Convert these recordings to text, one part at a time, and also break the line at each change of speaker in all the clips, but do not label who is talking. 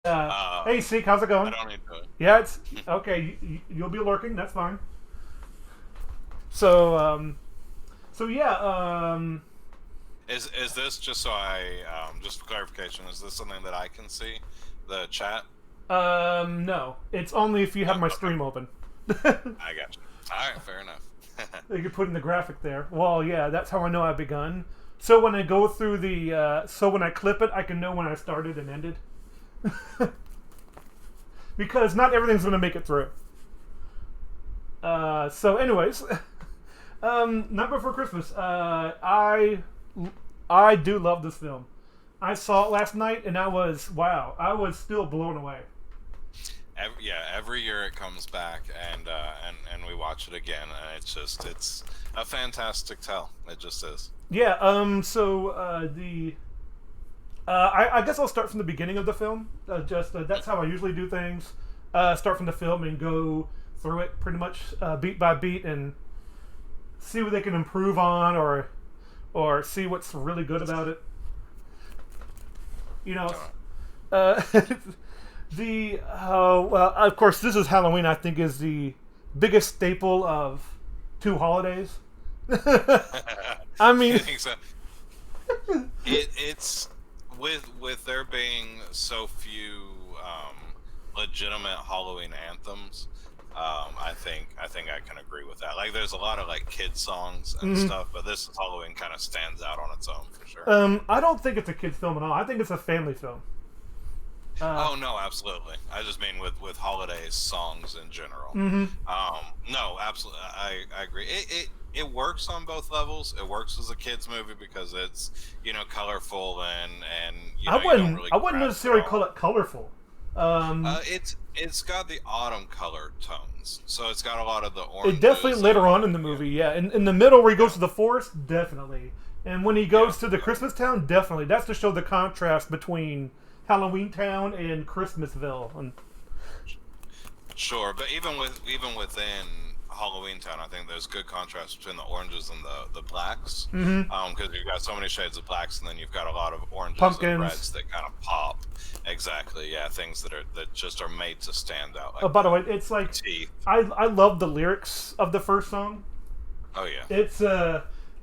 Hey, Seek, how's it
I
going?
don't need to.
Yeah, it's okay. You'll be lurking. That's fine. So, so yeah,
Is this just so just for clarification? Is this something that I can see? The chat?
no, it's only if you
No.
have my
Okay.
stream open.
I got you. All right. Fair enough.
You could put in the graphic there. Well, yeah, that's how I know I've begun. So when I go through so when I clip it, I can know when I started and ended. Because not everything's gonna make it through. So, anyways, Night Before Christmas. I do love this film. I saw it last night, and I was wow. I was still blown away.
Every year it comes back, and we watch it again, and it's a fantastic tell. It just is.
Yeah. So the I guess I'll start from the beginning of the film. Just that's how I usually do things. Start from the film and go through it pretty much beat by beat and see what they can improve on or see what's really good about it. You know, uh, the well, of course, this is Halloween. I think is the biggest staple of two holidays. I
I
mean,
think so. It's with there being so few legitimate Halloween anthems. I think I can agree with that. Like, there's a lot of like kid songs and
mhm.
stuff, but this Halloween kind of stands out on its own for sure.
I don't think it's a kids film at all. I think it's a family film. Uh,
Oh no, absolutely. I just mean with holidays songs in general.
mhm.
No, absolutely. I agree. It works on both levels. It works as a kids movie because it's colorful and you don't really
I wouldn't
grasp it
necessarily
all.
call it colorful. Um,
It's got the autumn color tones, so it's got a lot of the
it definitely
oranges
later on in
and
the movie, yeah. In the middle where he goes to the forest, definitely. And when he
yeah,
goes to the Christmas town, definitely. That's to show the contrast between Halloween Town and Christmasville. And
sure. But even within Halloween Town, I think there's good contrast between the oranges and the blacks,
mhm.
because you've got so many shades of blacks, and then you've got a lot of oranges and
Pumpkins.
reds that kind of pop. Exactly, yeah, things that just are made to stand out like
Oh, by the way, it's like
teeth.
I love the lyrics of the first song.
Oh yeah,
It's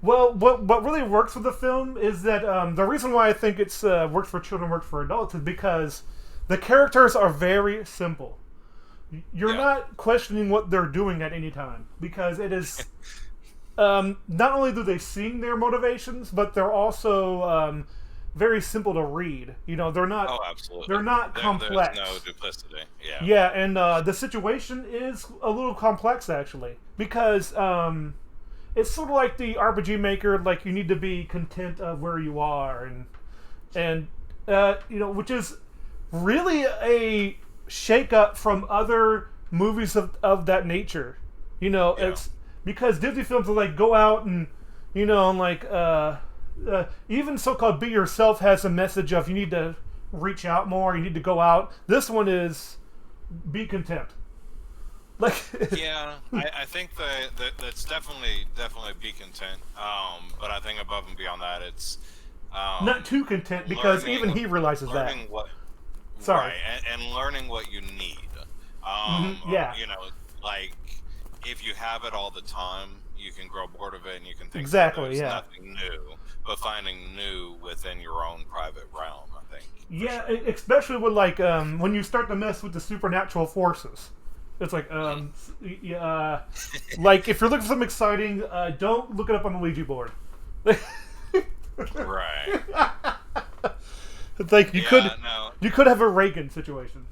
well, what really works with the film is that the reason why I think it's works for children, works for adults is because the characters are very simple. You're
yeah,
not questioning what they're doing at any time because it is not only do they sing their motivations, but they're also very simple to read. You know,
oh absolutely.
they're not
There's no
complex.
duplicity. Yeah,
Yeah, and the situation is a little complex actually because it's sort of like the RPG Maker. Like you need to be content of where you are, and which is really a shake up from other movies of that nature. You know,
yeah.
it's because Disney films are like go out and and like even so-called Be Yourself has a message of you need to reach out more, you need to go out. This one is be content. Like
Yeah, I think that's definitely be content. But I think above and beyond that, it's
not
um,
too content because even
learning
he realizes that.
learning what
Sorry.
right and learning what you need.
Yeah,
Like, if you have it all the time, you can grow bored of it and you can think that
exactly.
there's
Yeah.
nothing new. But finding new within your own private realm, I think for
Yeah,
sure.
especially with like when you start to mess with the supernatural forces. It's like
Mhm.
like if you're looking for something exciting, don't look it up on the Ouija board.
Right.
It's like
Yeah. No.
you could have a Reagan situation.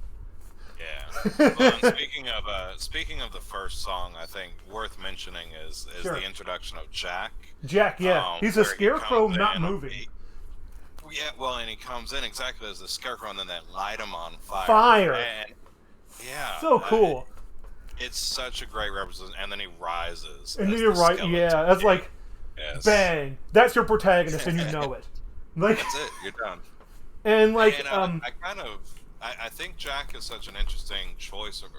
Yeah. Well, and speaking of the first song, I think worth mentioning is the
Sure.
introduction of Jack,
Jack, yeah, he's a
where he
scarecrow
comes
not
in.
moving.
Yeah, well, and he comes in exactly as the scarecrow, and then they light him on fire.
Fire,
And yeah,
so cool.
it's such a great representation. And then he rises
And
as
you're
the
right,
skeleton
yeah. That's
king.
like
Yes,
bang. That's your protagonist, and you know it. Like
that's it. You're done.
and like
And I kind of I think Jack is such an interesting choice or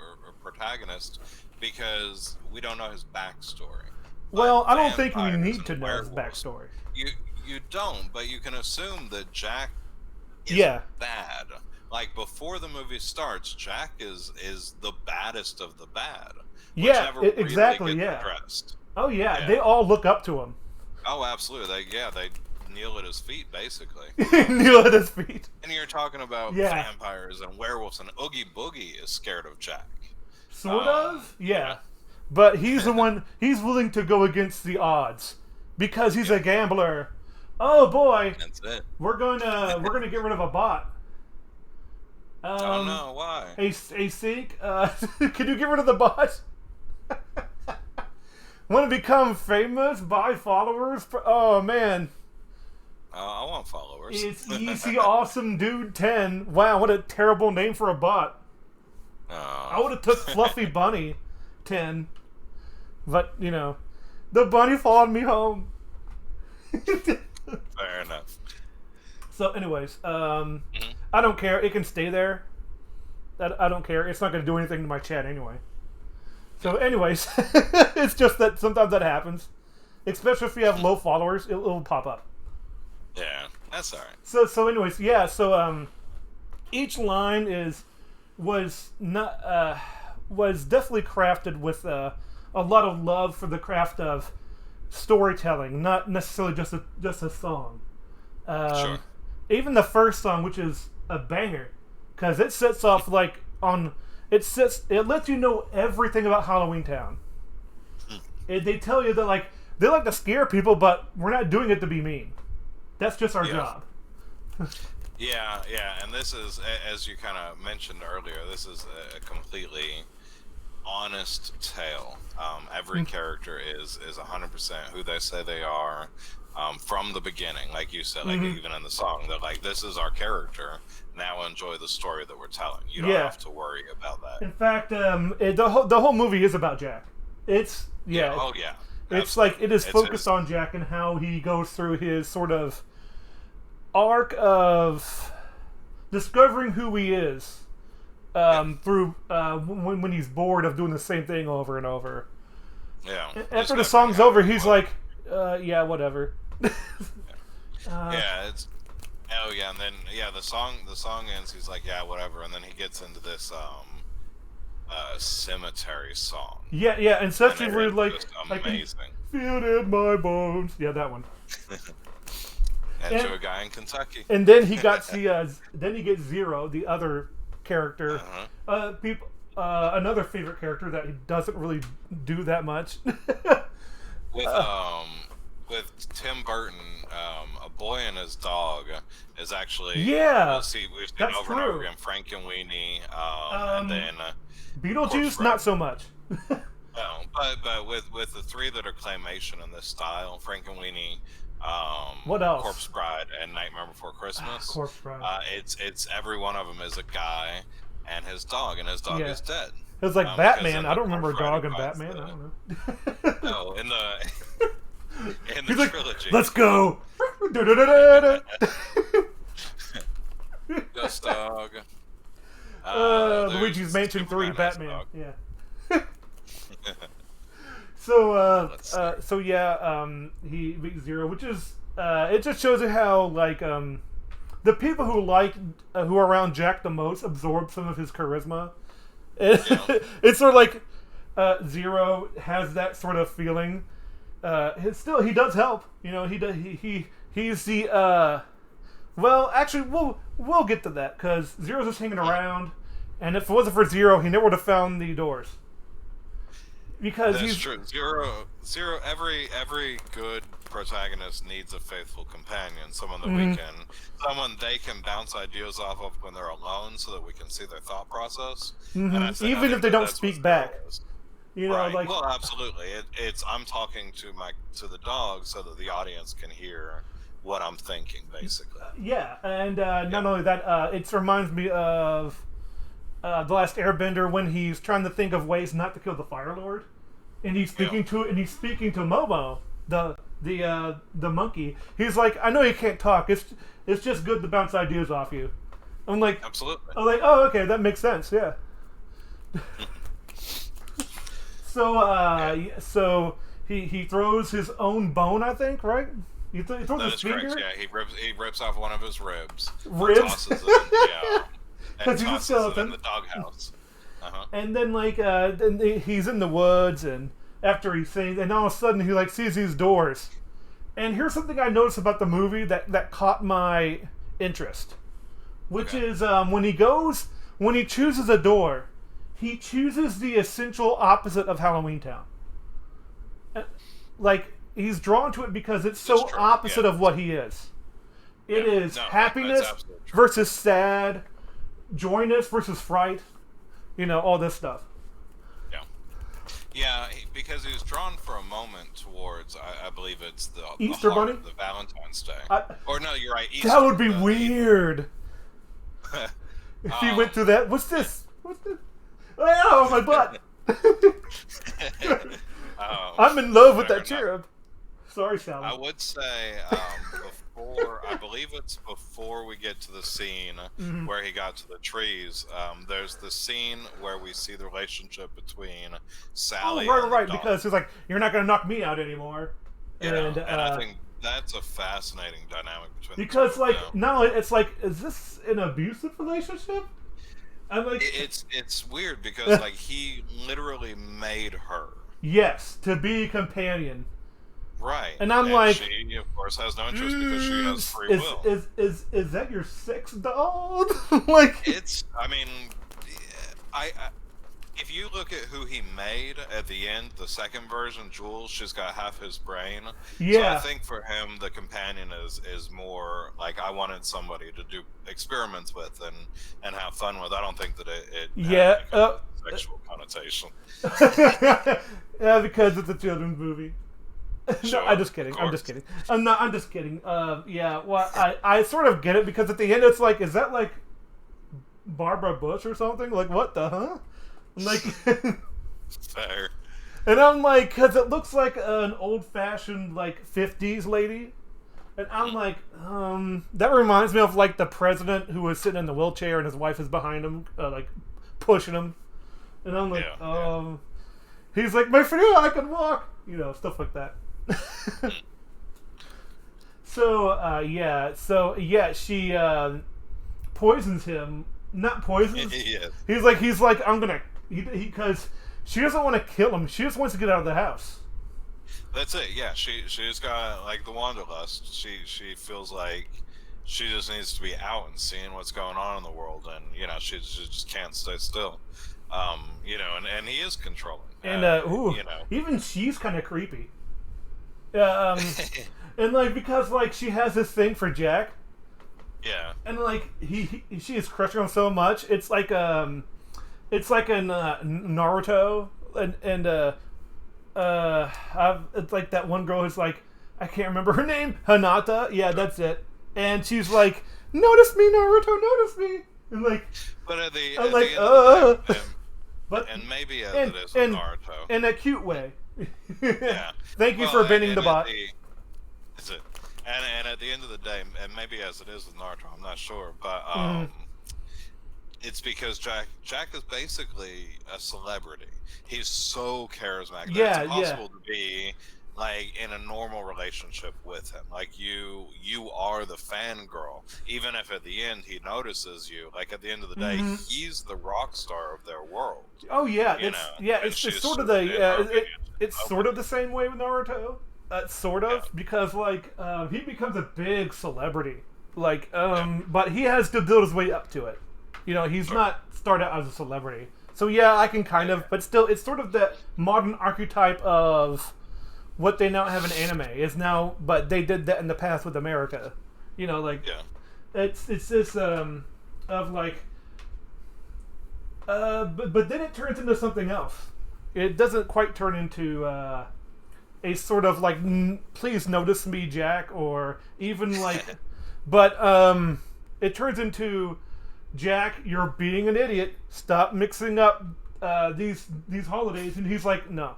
protagonist because we don't know his backstory. But
well, I don't think we
vampires
need to
and
know his
werewolves,
backstory.
you you don't, but you can assume that Jack isn't
Yeah,
bad like before the movie starts, Jack is the baddest of the bad. Which
Yeah,
never really
exactly.
gets
Yeah.
addressed.
Oh yeah,
Yeah.
they all look up to him.
Oh, absolutely. They kneel at his feet, basically.
Kneel at his feet.
And you're talking about
Yeah.
vampires and werewolves, and Oogie Boogie is scared of Jack.
Sort of, yeah. But he's the one. He's willing to go against the odds because he's a gambler. Oh boy,
That's it.
we're gonna get rid of a bot.
Oh no, why?
Async, can you get rid of the bot? Want to become famous? Buy followers? Oh man.
I want followers.
It's Easy Awesome Dude 10. Wow, what a terrible name for a bot. I would have took Fluffy Bunny 10. But, you know, the bunny followed me home.
Fair enough.
So, anyways, I don't care. It can stay there. I don't care. It's not going to do anything to my chat anyway. So, anyways, it's just that sometimes that happens. Especially if you have low followers, it'll pop up.
Yeah, that's alright.
So anyways, yeah. So each line was definitely crafted with a lot of love for the craft of storytelling, not necessarily just a song.
Sure.
Even the first song, which is a banger, because it sets off it lets you know everything about Halloween Town. They tell you that like they like to scare people, but we're not doing it to be mean. That's just our job.
Yeah, and this is, as you kind of mentioned earlier, this is a completely honest tale. Every character is 100% who they say they are from the beginning. Like you said, like even in the song, they're like, this is our character. Now enjoy the story that we're telling. You don't have to worry about that.
In fact, the whole movie is about Jack. It's
Oh yeah.
It's like it is focused on Jack and how he goes through his sort of arc of discovering who he is through when he's bored of doing the same thing over and over.
Yeah.
After the song's over, he's like, yeah, whatever.
Yeah, it's and then the song ends. He's like, yeah, whatever, and then he gets into this cemetery song.
Yeah, and such a weird like
amazing.
Feel it in my bones. Yeah, that one.
And to a guy in Kentucky.
And then he got then he gets Zero, the other character. Another favorite character that he doesn't really do that much.
With Tim Burton, A Boy and His Dog is actually we've seen over and over again. Frankenweenie, and then
Beetlejuice, not so much.
No, but with the three that are claymation in this style, Frankenweenie,
what else?
Corpse Bride, and Nightmare Before Christmas.
Corpse Bride.
It's every one of them is a guy and his dog is dead.
It was like Batman. I don't remember a dog in Batman. I don't know.
No, in the
He's
trilogy.
Like, let's go.
Ghost Dog.
Luigi's Mansion 3, Batman.
Dog.
Yeah. So he beat Zero, which is it just shows you how like the people who who are around Jack the most absorb some of his charisma. It's sort of like Zero has that sort of feeling. He does help. You know, he's the well, actually, we'll get to that because Zero's just hanging around, and if it wasn't for Zero, he never would have found the doors. Because
that's true. Zero. Every good protagonist needs a faithful companion, someone that someone they can bounce ideas off of when they're alone, so that we can see their thought process.
Even if they don't speak back. You know,
right.
like
well, absolutely. I'm talking to the dog so that the audience can hear what I'm thinking, basically.
Yeah, and not only that, it reminds me of The Last Airbender when he's trying to think of ways not to kill the Fire Lord, and he's speaking to Momo, the monkey. He's like, I know you can't talk. It's just good to bounce ideas off you. I'm like,
absolutely.
I'm like, oh, okay, that makes sense. Yeah. So he throws his own bone, I think, right? He throws his finger.
Correct. Yeah, he rips off one of his ribs.
Ribs.
Tosses it,
because he's a
tosses it in
skeleton.
the doghouse. Uh-huh.
And then he's in the woods, and after he sings, and all of a sudden he sees these doors. And here's something I noticed about the movie that caught my interest, which
Okay.
is when he chooses a door, he chooses the essential opposite of Halloween Town. He's drawn to it because it's so
That's true,
opposite
yeah.
of what he is. It
Yeah.
is
No,
happiness
that's absolutely true.
versus sad, joyness versus fright, all this stuff.
Yeah. Yeah, because he was drawn for a moment towards, I believe it's the
Easter
heart
Bunny?
of the Valentine's Day.
I-
Or no, you're right. Easter,
That would be
the-
weird if he went through that. What's this? What's this? Oh, my butt! I'm in love with
fair
that
enough.
cherub. Sorry, Sally.
I would say I believe it's before we get to the scene
Mm-hmm.
where he got to the trees. There's the scene where we see the relationship between
Oh,
Sally.
right,
and the
right.
dog.
Because he's like, "You're not gonna knock me out anymore."
And I think that's a fascinating dynamic between
because
the two.
like no, it's like, is this an abusive relationship? I'm like,
It's weird because like he literally made her.
yes, to be a companion.
Right.
And I'm like,
she of course has no interest because she has free will.
Is that your sex doll? Like,
I mean, I if you look at who he made at the end, the second version, Jules, she's got half his brain.
Yeah.
So I think for him, the companion is more like I wanted somebody to do experiments with and have fun with. I don't think that it
Yeah,
had any kind of sexual connotation.
yeah, because it's a children's movie. No,
Sure,
I'm just kidding.
of
I'm just
course.
kidding. I'm just kidding. Yeah, well, I sort of get it because at the end it's like, is that like Barbara Bush or something? Like, what the huh? I'm like,
Fair.
and I'm like, because it looks like an old-fashioned like 50s lady, and I'm like, that reminds me of like the president who was sitting in the wheelchair and his wife is behind him, like pushing him, and I'm like,
Yeah.
He's like, my friend, I can walk, stuff like that. So she poisons him. Not poisons.
Yes.
He's like, I'm gonna, because she doesn't want to kill him. She just wants to get out of the house.
That's it. Yeah, she's got like the wanderlust. She feels like she just needs to be out and seeing what's going on in the world, and she just can't stay still. And he is controlling.
And even she's kind of creepy. And like, because like she has this thing for Jack,
Yeah.
and like she is crushing him so much. It's like in Naruto, it's like that one girl who's like, I can't remember her name, Hinata. Yeah, that's it. And she's like, notice me, Naruto, notice me. And like,
But at the
I'm
at
like,
the end of the day,
but
and maybe as
and-
it is with
and-
Naruto.
in a cute way.
Yeah.
Thank you
Well,
for bending
and
the
at
bot.
Is it? And at the end of the day, and maybe as it is with Naruto, I'm not sure, but
Mm-hmm.
it's because Jack is basically a celebrity. He's so charismatic that
Yeah,
it's impossible to be like in a normal relationship with him. Like you are the fangirl, even if at the end he notices you. Like at the end of the day,
Mm-hmm.
he's the rock star of their world.
Oh yeah,
You
it's
know,
yeah,
and
it's
she's
sort of
so
the
envious
it's
of
sort
it.
of the same way with Naruto, sort of,
Yeah.
because like he becomes a big celebrity, like but he has to build his way up to it. He's not started out as a celebrity, so yeah, I can kind of, but still, it's sort of that modern archetype of what they now have in anime is now, but they did that in the past with America. Like
Yeah.
it's this of like but then it turns into something else. It doesn't quite turn into a sort of like please notice me, Jack, or even like but it turns into, Jack, you're being an idiot, stop mixing up these holidays. And he's like, no.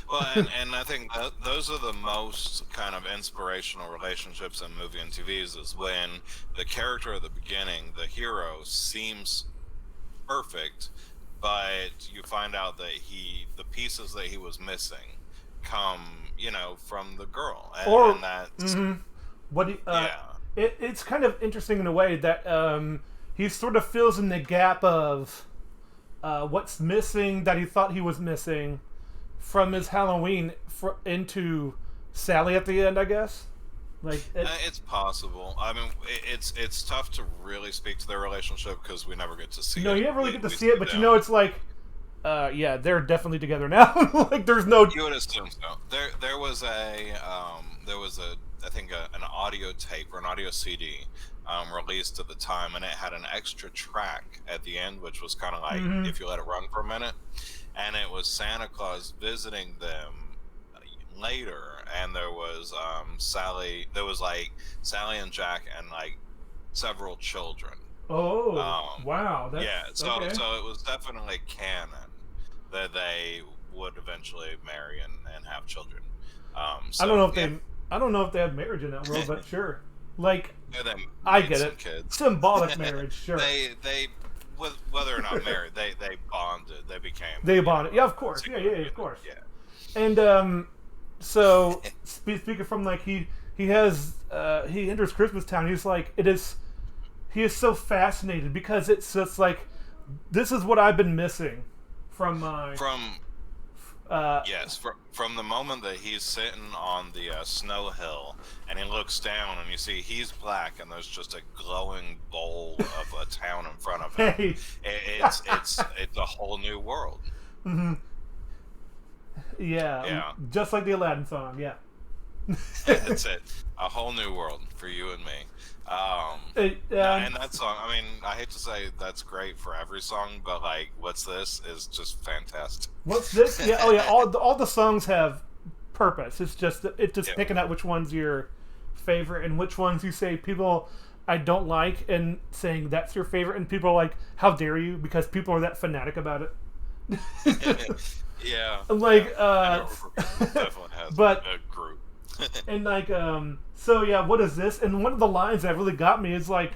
Well, and I think those are the most kind of inspirational relationships in movie and TVs is when the character at the beginning, the hero, seems perfect, but you find out that the pieces that he was missing come, from the girl.
Or-
and that's,
What do you-
yeah.
it's kind of interesting in a way that he sort of fills in the gap of what's missing that he thought he was missing from his Halloween into Sally at the end, I guess. Like
it's possible. I mean, it's tough to really speak to their relationship because we never get to see it.
No, you never really get to see it, but you know, it's like, yeah, they're definitely together now. Like, there's no.
You would assume so. There was I think an audio tape or an audio CD released at the time, and it had an extra track at the end, which was kind of like if you let it run for a minute, and it was Santa Claus visiting them later, and there was Sally. There was like Sally and Jack and like several children.
Oh, wow! That's,
yeah, so
okay.
so it was definitely canon that they would eventually marry and have children. So,
I don't know if they have marriage in that world, but sure. Like, I get it.
Kids.
Symbolic marriage, sure.
They whether or not married, they bonded.
They bonded. Yeah, of course. Yeah, of course.
Yeah.
And so speaking from like he enters Christmas Town. He's like he is so fascinated because it's just like this is what I've been missing from my
yes, from the moment that he's sitting on the snow hill and he looks down and you see he's black and there's just a glowing bowl of a town in front of him.
Hey.
It's a whole new world.
Mm-hmm. Yeah, just like the Aladdin song. Yeah.
That's it. A whole new world for you and me. And that song, I mean, I hate to say that's great for every song, but like, What's This is just fantastic.
What's This? Yeah, oh yeah, all the songs have purpose. It's just picking out which one's your favorite and which ones you say people I don't like and saying that's your favorite, and people are like, how dare you? Because people are that fanatic about it.
Yeah.
Like,
definitely has a group.
And like, so yeah, what is this? And one of the lines that really got me is like,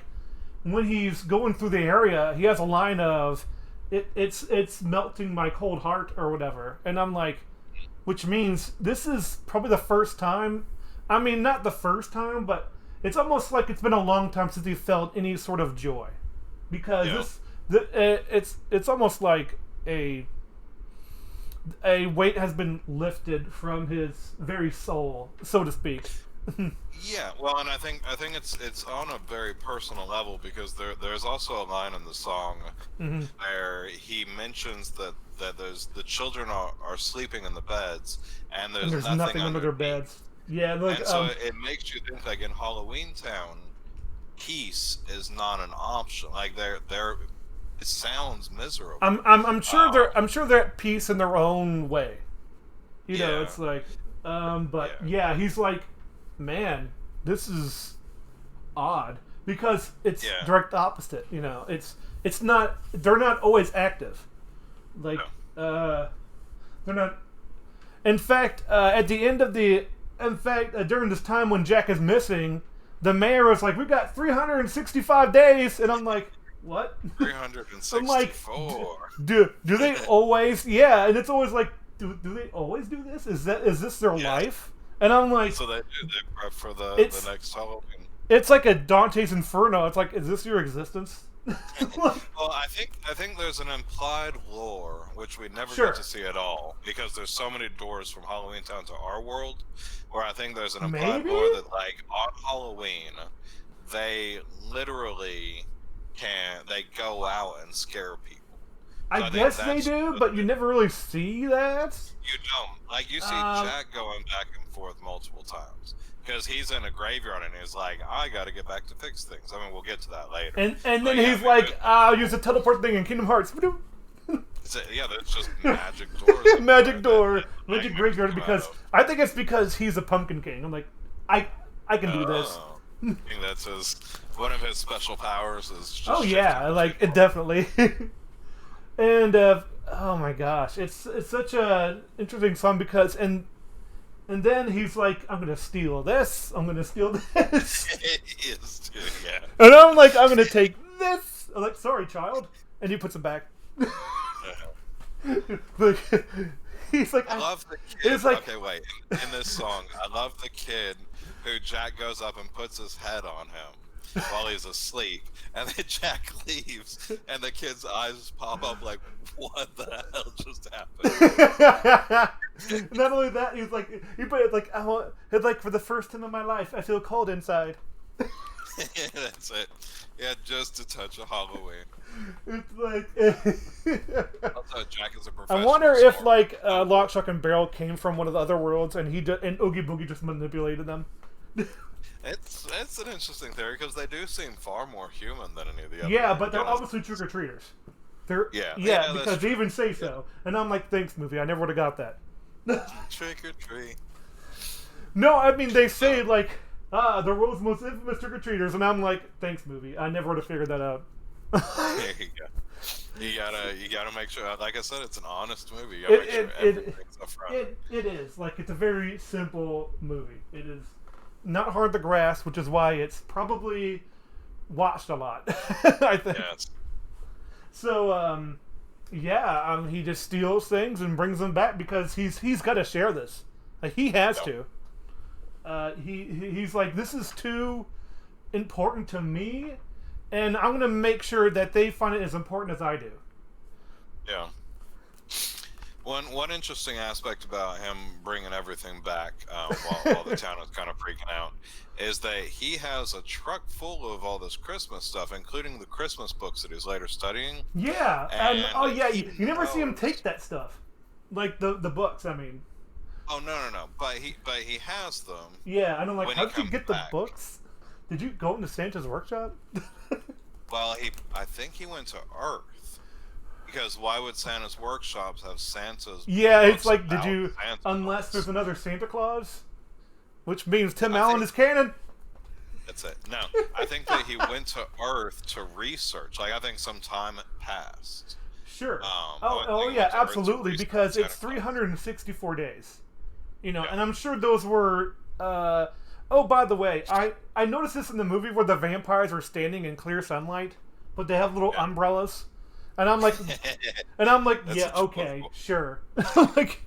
when he's going through the area, he has a line of, it's melting my cold heart or whatever. And I'm like, which means this is probably the first time, I mean, not the first time, but it's almost like it's been a long time since he felt any sort of joy. Because it's almost like a weight has been lifted from his very soul, so to speak.
Yeah, well, and I think it's on a very personal level because there's also a line in the song where he mentions that there's the children are sleeping in the beds and there's nothing under their beds.
Yeah, like,
and so it makes you think like in Halloween Town, peace is not an option. Like it sounds miserable.
I'm sure they're at peace in their own way. You know, it's like, but yeah, he's like, man, this is odd because it's direct opposite. You know, it's not. They're not always active. Like, they're not. In fact, at the end of during this time when Jack is missing, the mayor was like, "We've got 365 days," and I'm like, what?
364.
I'm like, do they always? Yeah, and it's always like, do they always do this? Is this their life? And I'm like,
so they prep for the next Halloween.
It's like a Dante's Inferno. It's like, is this your existence?
Well, I think there's an implied lore which we never get to see at all because there's so many doors from Halloween Town to our world, where I think there's an implied lore that like on Halloween they literally they go out and scare people. So
I guess they do, but you never really see that.
You don't. Like, you see Jack going back and forth multiple times. Because he's in a graveyard and he's like, I gotta get back to fix things. I mean, we'll get to that later.
And then he's like, I'll use a teleport thing in Kingdom Hearts.
Yeah, that's just magic doors.
Magic door. Magic graveyard, because I think it's because he's a Pumpkin King. I'm like, I can do this.
I think that's one of his special powers is just
it definitely. And oh my gosh, it's such a interesting song because and then he's like, I'm gonna steal this, I'm gonna steal this.
It is too, yeah.
And I'm like, I'm gonna take this. I'm like, sorry, child, and he puts it back. He's like,
I love the kid. It's like, okay, wait. In this song, I love the kid who Jack goes up and puts his head on him. while he's asleep, and then Jack leaves, and the kid's eyes pop up like, "What the hell just happened?"
Not only that, he's like, he put it like, like for the first time in my life, I feel cold inside.
Yeah, that's it. Yeah, just a touch of Halloween.
It's like.
Also, Jack is a professional.
I wonder if
sword.
like Lock, Shock, and Barrel came from one of the other worlds, and and Oogie Boogie just manipulated them.
It's an interesting theory because they do seem far more human than any of the other.
Yeah, but they're
Dennis-
obviously trick or treaters. They're
Yeah,
because
that's
they even say so, and I'm like, thanks, movie. I never would have got that.
trick or treat.
No, I mean they say like, the world's most infamous trick or treaters, and I'm like, thanks, movie. I never would have figured that out.
There you go. You gotta make sure. Like I said, it's an honest movie. You gotta make sure everything's up front.
It is like it's a very simple movie. It is not hard to grasp, which is why it's probably watched a lot. I think.
Yes.
So he just steals things and brings them back because he's got to share this. Like he has to. He's like, this is too important to me, and I'm gonna make sure that they find it as important as I do.
Yeah. One interesting aspect about him bringing everything back while the town is kind of freaking out is that he has a truck full of all this Christmas stuff, including the Christmas books that he's later studying.
Yeah, and oh yeah, you never see him
knows-
take that stuff, like the books. I mean,
Oh no! But he has them.
yeah, and I'm like,
When
how
he
did you
comes
get the
back.
books? Did you go into Santa's workshop?
Well, I think he went to Earth because why would Santa's workshops have Santa's?
Yeah, it's
books
like,
about
did you?
Santa
Unless
books?
there's another Santa Claus, which means Tim
I
Allen
think-
is canon.
That's it. No, I think that he went to Earth to research. Like I think some time passed.
Sure.
I
Oh
think
yeah,
he went to Earth to
absolutely.
research
Because it's
Santa Claus.
364 days. You know,
Yeah.
and I'm sure those were. Oh, by the way, I noticed this in the movie where the vampires are standing in clear sunlight, but they have little
Yeah.
umbrellas, and I'm like,
That's
yeah,
such a
okay,
cool-
sure. Like,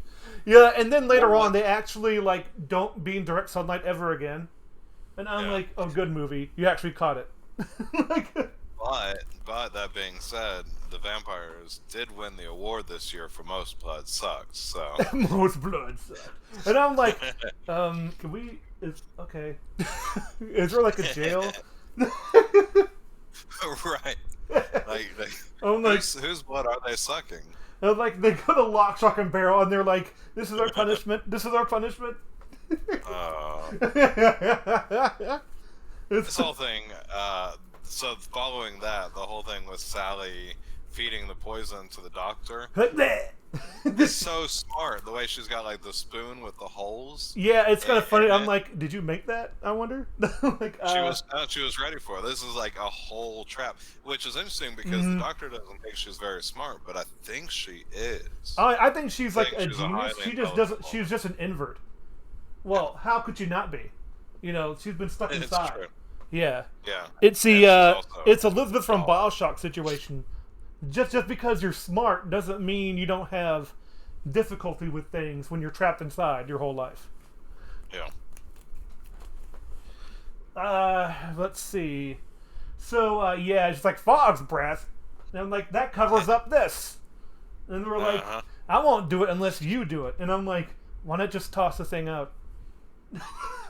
yeah, and then later
Well,
on they actually like don't be in direct sunlight ever again, and I'm
Yeah.
like, oh, good movie, you actually caught it. Like,
But that being said, the vampires did win the award this year for most blood sucks. So
most blood sucked. And I'm like, can we? Okay. Is there like a jail?
right, like
I'm like,
whose blood are they sucking?
and like they go to Lock, Shock, and Barrel, and they're like, "This is our punishment. This is our punishment."
This whole thing. So following that, the whole thing with Sally feeding the poison to the doctor. It's so smart. The way she's got like the spoon with the holes.
Yeah, it's kind of funny. I'm
And-
like, did you make that? I wonder. Like,
She was ready for it. This is like a whole trap, which is interesting because the doctor doesn't think she's very smart, but I think she is.
I think she's like
think
a
she's a
genius.
highly
She just doesn't.
intelligent
She's just an invert. Well, how could you not be? You know, she's been stuck
It's
inside.
true.
Yeah.
Yeah.
It's
And
the
she's also-
it's Elizabeth from
Oh.
BioShock situation. Just because you're smart doesn't mean you don't have difficulty with things when you're trapped inside your whole life.
Yeah.
Let's see. So yeah, it's like Fog's breath, and I'm like, that covers up this. And we're like,
Uh-huh.
I won't do it unless you do it. And I'm like, why not just toss the thing out?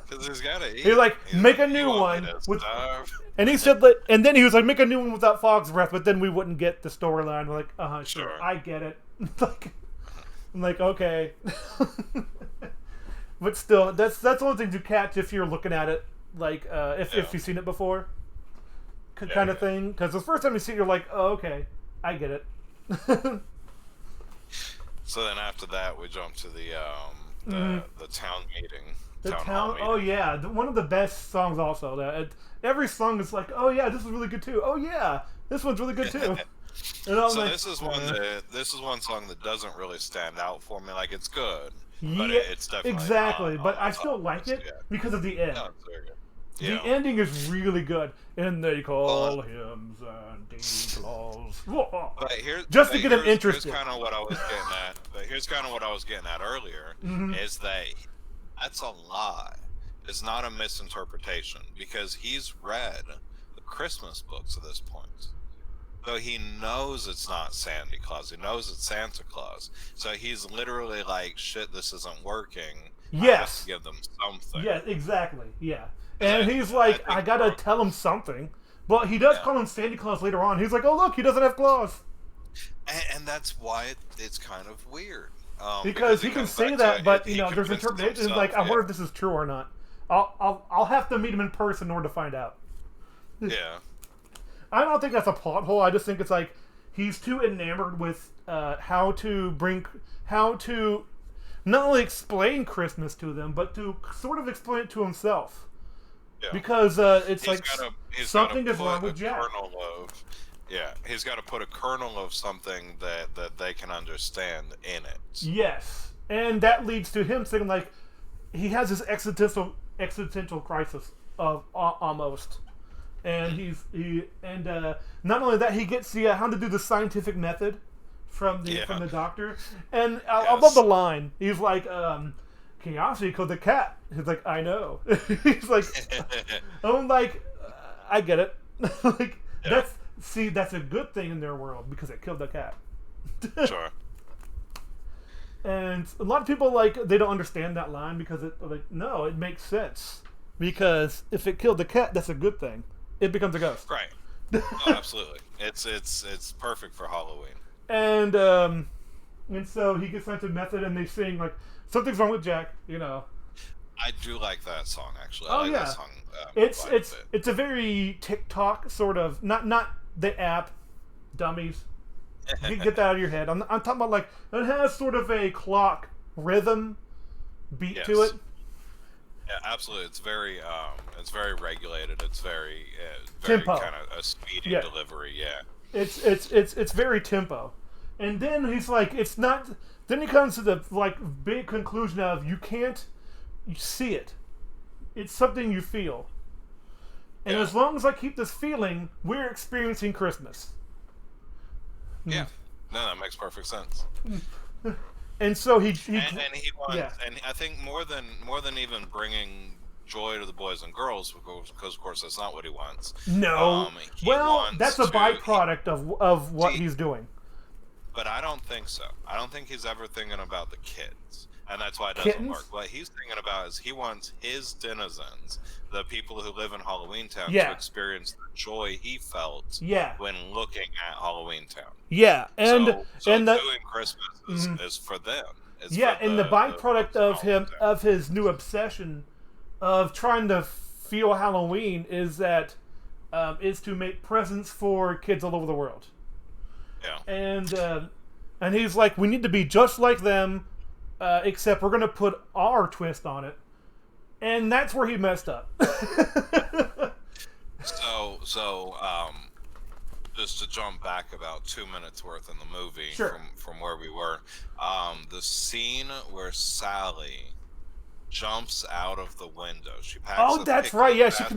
Because he's got to eat.
He's like,
He's
make a
"You
new
want me
one
to
with-
starve?"
And he said that, and then he was like, make a new one without Fog's breath, but then we wouldn't get the storyline. We're like, sure,
Sure.
I get it. Like, I'm like, okay. But still, that's one thing to catch if you're looking at it, like, if
Yeah.
you've seen it before,
Yeah,
kind of
yeah.
thing. Because the first time you see it, you're like, oh, okay, I get it.
So then after that, we jump to the town meeting.
The
hall
town,
meeting.
oh yeah, one of the best songs also. Every song is like, oh yeah, this is really good too. Oh yeah, this one's really good too. And I'm
So
like,
this is one song that doesn't really stand out for me. Like it's good,
yeah,
but it's definitely
exactly.
not
but
on
I
the
still
top
like
list
it
yet.
because of the end.
No, it's very good.
The
Yeah.
ending is really good, and they call
Well,
him Santa Claus.
But here,
Just to
but
get him
here's-
interested.
Here's kind of what I was getting at. But here's kind of what I was getting at earlier
Mhm.
is that that's a lie. It's not a misinterpretation because he's read Christmas books at this point. So he knows it's not Santa Claus. He knows it's Santa Claus. So he's literally like, shit, this isn't working. I have
Yes.
to give them something.
Yeah, exactly. Yeah. And
I-
he's like,
I
I
think
gotta
we're-
tell him something. But he does
Yeah.
call him Santa Claus later on. He's like, oh, look, he doesn't have claws.
And that's why it's kind of weird.
Because he
it
can
comes
say
back
that,
to-
but,
he
there's
convinces
interpretations.
himself,
Like, I
yeah.
wonder if this is true or not. I'll have to meet him in person in order to find out.
Yeah.
I don't think that's a plot hole. I just think it's like he's too enamored with how to not only explain Christmas to them, but to sort of explain it to himself.
Yeah.
Because it's like
He's
something
gotta
is wrong
put
with
a
Jack.
kernel of, he's got to put a kernel of something that they can understand in it.
Yes, and that leads to him saying like he has this existential crisis of almost, and not only that, he gets the how to do the scientific method from the doctor, and I love
Yes.
the line. He's like, "Curiosity killed the cat." He's like, "I know." He's like, I'm like, I get it. Like
Yeah.
that's a good thing in their world because it killed the cat.
Sure.
And a lot of people they don't understand that line because no, it makes sense because if it killed the cat, that's a good thing. It becomes a ghost.
Right. Oh, absolutely. It's perfect for Halloween.
And so he gets sent to method, and they sing like something's wrong with Jack.
I do like that song actually.
Oh,
I like
yeah.
that song. Quite a bit.
It's a very TikTok sort of not the app dummies. You get that out of your head. I'm talking about like it has sort of a clock rhythm beat to
Yes.
it.
Yeah, absolutely. It's very regulated. It's very
Tempo.
kind of a speedy
Yeah.
delivery. Yeah.
It's very tempo, and then he's like it's not. Then he comes to the big conclusion of you see it. It's something you feel, and
Yeah.
as long as I keep this feeling, we're experiencing Christmas.
Yeah. No, that makes perfect sense.
And so he
And he wants,
yeah.
and I think more than even bringing joy to the boys and girls, because of course that's not what he wants.
No.
He
Well,
wants
that's a
to-
byproduct of what
See-
he's doing.
But I don't think so. I don't think he's ever thinking about the kids, and that's why it doesn't
Kittens?
work. What he's thinking about is he wants his denizens, the people who live in Halloween Town,
Yeah.
to experience the joy he felt
Yeah.
when looking at Halloween Town.
Yeah, and
so
and the
doing Christmas is for them. It's
yeah,
for
and the byproduct of
Halloween Town.
of his new obsession of trying to feel Halloween is that is to make presents for kids all over the world.
Yeah.
And he's like, we need to be just like them, except we're gonna put our twist on it, and that's where he messed up.
So, just to jump back about 2 minutes worth in the movie
Sure.
from where we were, the scene where Sally jumps out of the window. She packs
Oh,
a
that's
picnic
right. Yeah, she
basket,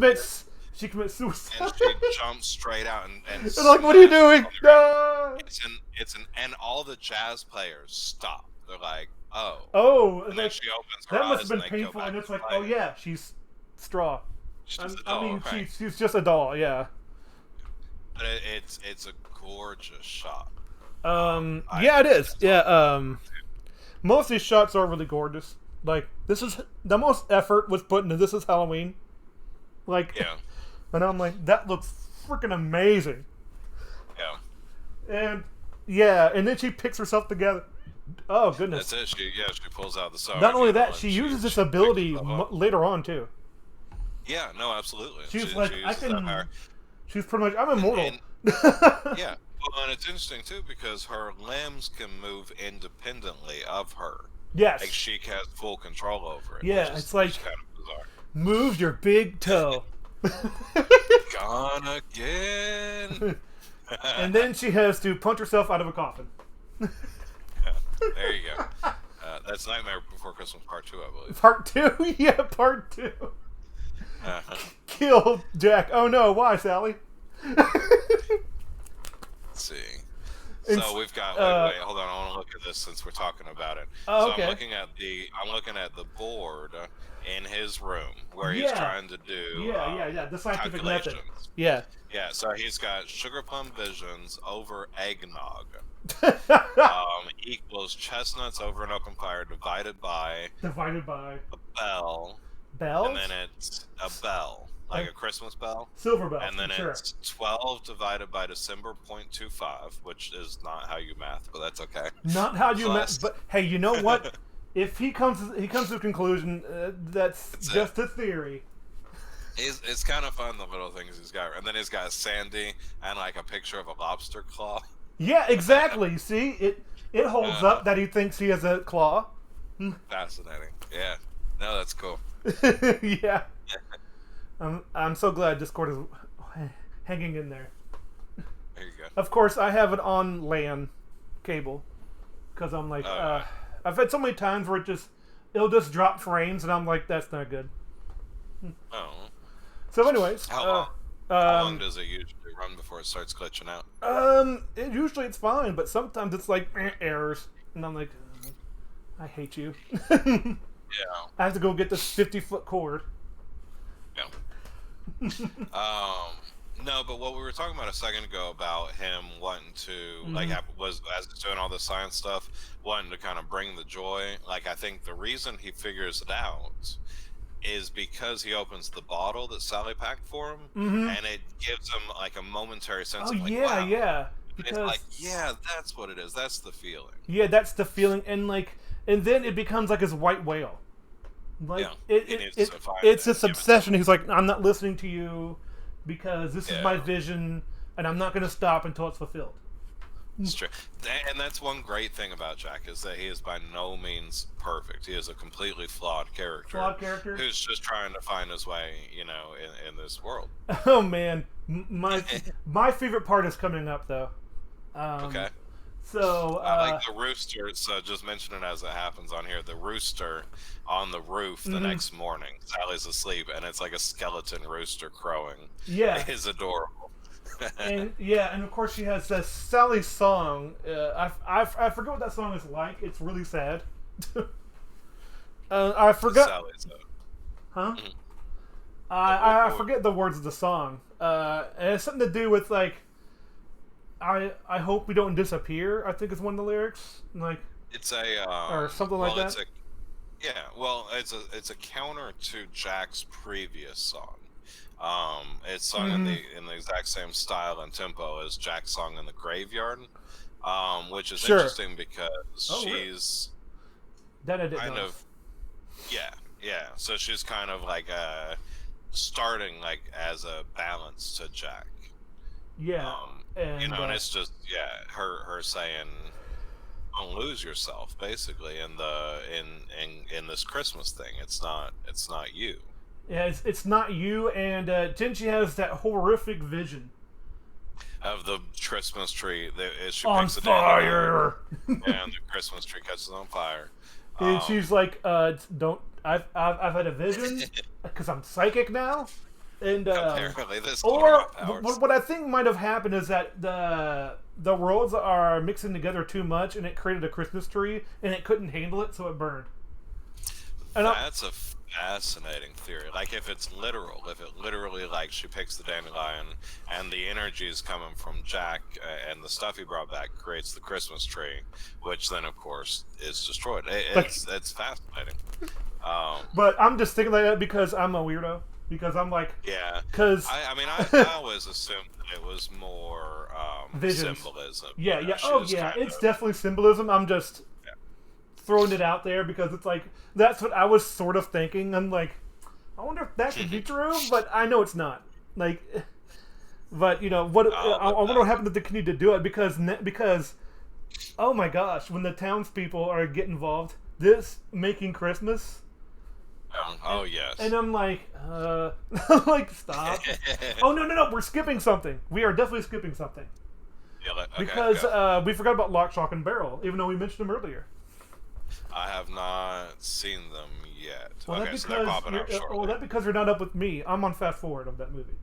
commits suicide.
and she jumps straight out and
They're like, what are you doing?
smacks on the
No.
ground. And all the jazz players stop. They're like, oh.
Oh,
And then
like,
she opens her
that
eyes
must have been
and they go
painful.
back
And it's
to
like,
playing.
oh yeah, she's straw.
She's
I
a doll,
mean,
right.
she's just a doll. Yeah.
But it's a gorgeous shot.
Yeah, it is. Yeah. Most of these shots are really gorgeous. Like, this is the most effort was put into This Is Halloween. Like,
Yeah.
and I'm like, that looks freaking amazing.
Yeah.
And yeah, and then she picks herself together. Oh goodness!
That's it. She pulls out the sewing
Not only
needle
that,
and
she uses this
picks
ability
herself up.
later on too.
Yeah, no, absolutely.
She's
She
like, I
uses that
can.
power.
She's pretty much. I'm immortal.
And- Yeah, well, and it's interesting too because her limbs can move independently of her.
Yes.
Like she has full control over it.
Yeah,
which is-
it's like-
which is kind of bizarre.
Move your big toe.
Gone again.
And then she has to punch herself out of a coffin.
There you go. That's Nightmare Before Christmas Part 2, I believe.
Part 2? Yeah, part 2.
Uh-huh.
Kill Jack. Oh no, why, Sally?
Let's see.
It's,
So we've got. Wait, hold on. I want to look at this since we're talking about it.
Oh,
So
okay.
I'm looking at the board, in his room where he's
Yeah.
trying to do
Yeah. The scientific method.
calculations.
Yeah.
Yeah, so he's got sugar plum visions over eggnog equals chestnuts over an open fire divided by
Divided by
a bell,
bells.
and then it's a bell, like a Christmas bell.
Silver bells.
And then
sure.
it's 12 divided by December 0.25, which is not how you math, but that's okay.
Not how you
Plus-
but hey, you know what? If he comes to a conclusion, that's just a theory.
It's kind of fun, the little things he's got. And then he's got Sandy and like a picture of a lobster claw.
Yeah, exactly. See, it holds up that he thinks he has a claw.
Fascinating. Yeah. No, that's cool.
Yeah. I'm so glad Discord is hanging in there.
There you go.
Of course, I have it on LAN cable because I'm like, I've had so many times where it'll just drop frames, and I'm like, that's not good.
Oh.
So, anyways,
How long does it usually run before it starts glitching out?
Usually it's fine, but sometimes it's like errors, and I'm like, I hate you.
Yeah.
I have to go get this 50-foot cord.
Yeah. No, but what we were talking about a second ago about him wanting to like was as he's doing all this science stuff, wanting to kind of bring the joy. Like, I think the reason he figures it out is because he opens the bottle that Sally packed for him, and it gives him like a momentary sense of like, wow.
Yeah.
Because it's like, yeah, that's what it is. That's the feeling.
Yeah, that's the feeling, and then it becomes like his white whale. Like it's this obsession. He's like, I'm not listening to you because this is my vision, and I'm not going to stop until it's fulfilled.
It's true, and that's one great thing about Jack is that he is by no means perfect. He is a completely flawed character. Who's just trying to find his way, in this world.
Oh man, my favorite part is coming up though.
Okay.
So
I like the rooster. So just mention it as it happens on here. The rooster on the roof the next morning. Sally's asleep, and it's like a skeleton rooster crowing.
Yeah,
it is adorable.
and of course she has this Sally's song. I forget what that song is like. It's really sad. I forgot.
Sally's,
huh? I forget the words of the song. And it's something to do with like, I hope we don't disappear. I think is one of the lyrics. Like
it's a
or something like that.
It's a counter to Jack's previous song. It's sung in the exact same style and tempo as Jack's song in the Graveyard, which is interesting because she's
that I didn't
kind
know.
of yeah. So she's kind of like starting like as a balance to Jack.
Yeah,
and it's just her saying, "Don't lose yourself," basically in this Christmas thing. It's not you.
Yeah, it's not you, and then she has that horrific vision
of the Christmas tree that she
on
picks
fire,
and the Christmas tree catches on fire.
And she's like, "Don't! I've had a vision because I'm psychic now." And
apparently, this
or what I think might have happened is that the worlds are mixing together too much, and it created a Christmas tree, and it couldn't handle it, so it burned. And
that's a fascinating theory. Like if it literally like she picks the dandelion and the energy is coming from Jack and the stuff he brought back creates the Christmas tree, which then of course is destroyed. It's fascinating.
But I'm just thinking like that because I'm a weirdo. Because I'm like, because
I always assumed that it was more symbolism.
Yeah. It's definitely symbolism. I'm just throwing it out there because it's like that's what I was sort of thinking. I'm like, I wonder if that could be true, but I know it's not. Like, but what? I wonder what happened to the community to do it because, oh my gosh, when the townspeople are get involved, this making Christmas.
Oh yes.
And I'm like, stop. Oh no, we're skipping something. We are definitely skipping something.
Yeah,
because we forgot about Lock, Shock, and Barrel, even though we mentioned them earlier.
I have not seen them yet.
Well,
okay, so they're popping up shortly.
Well, that's because you're not up with me. I'm on fast forward of that movie.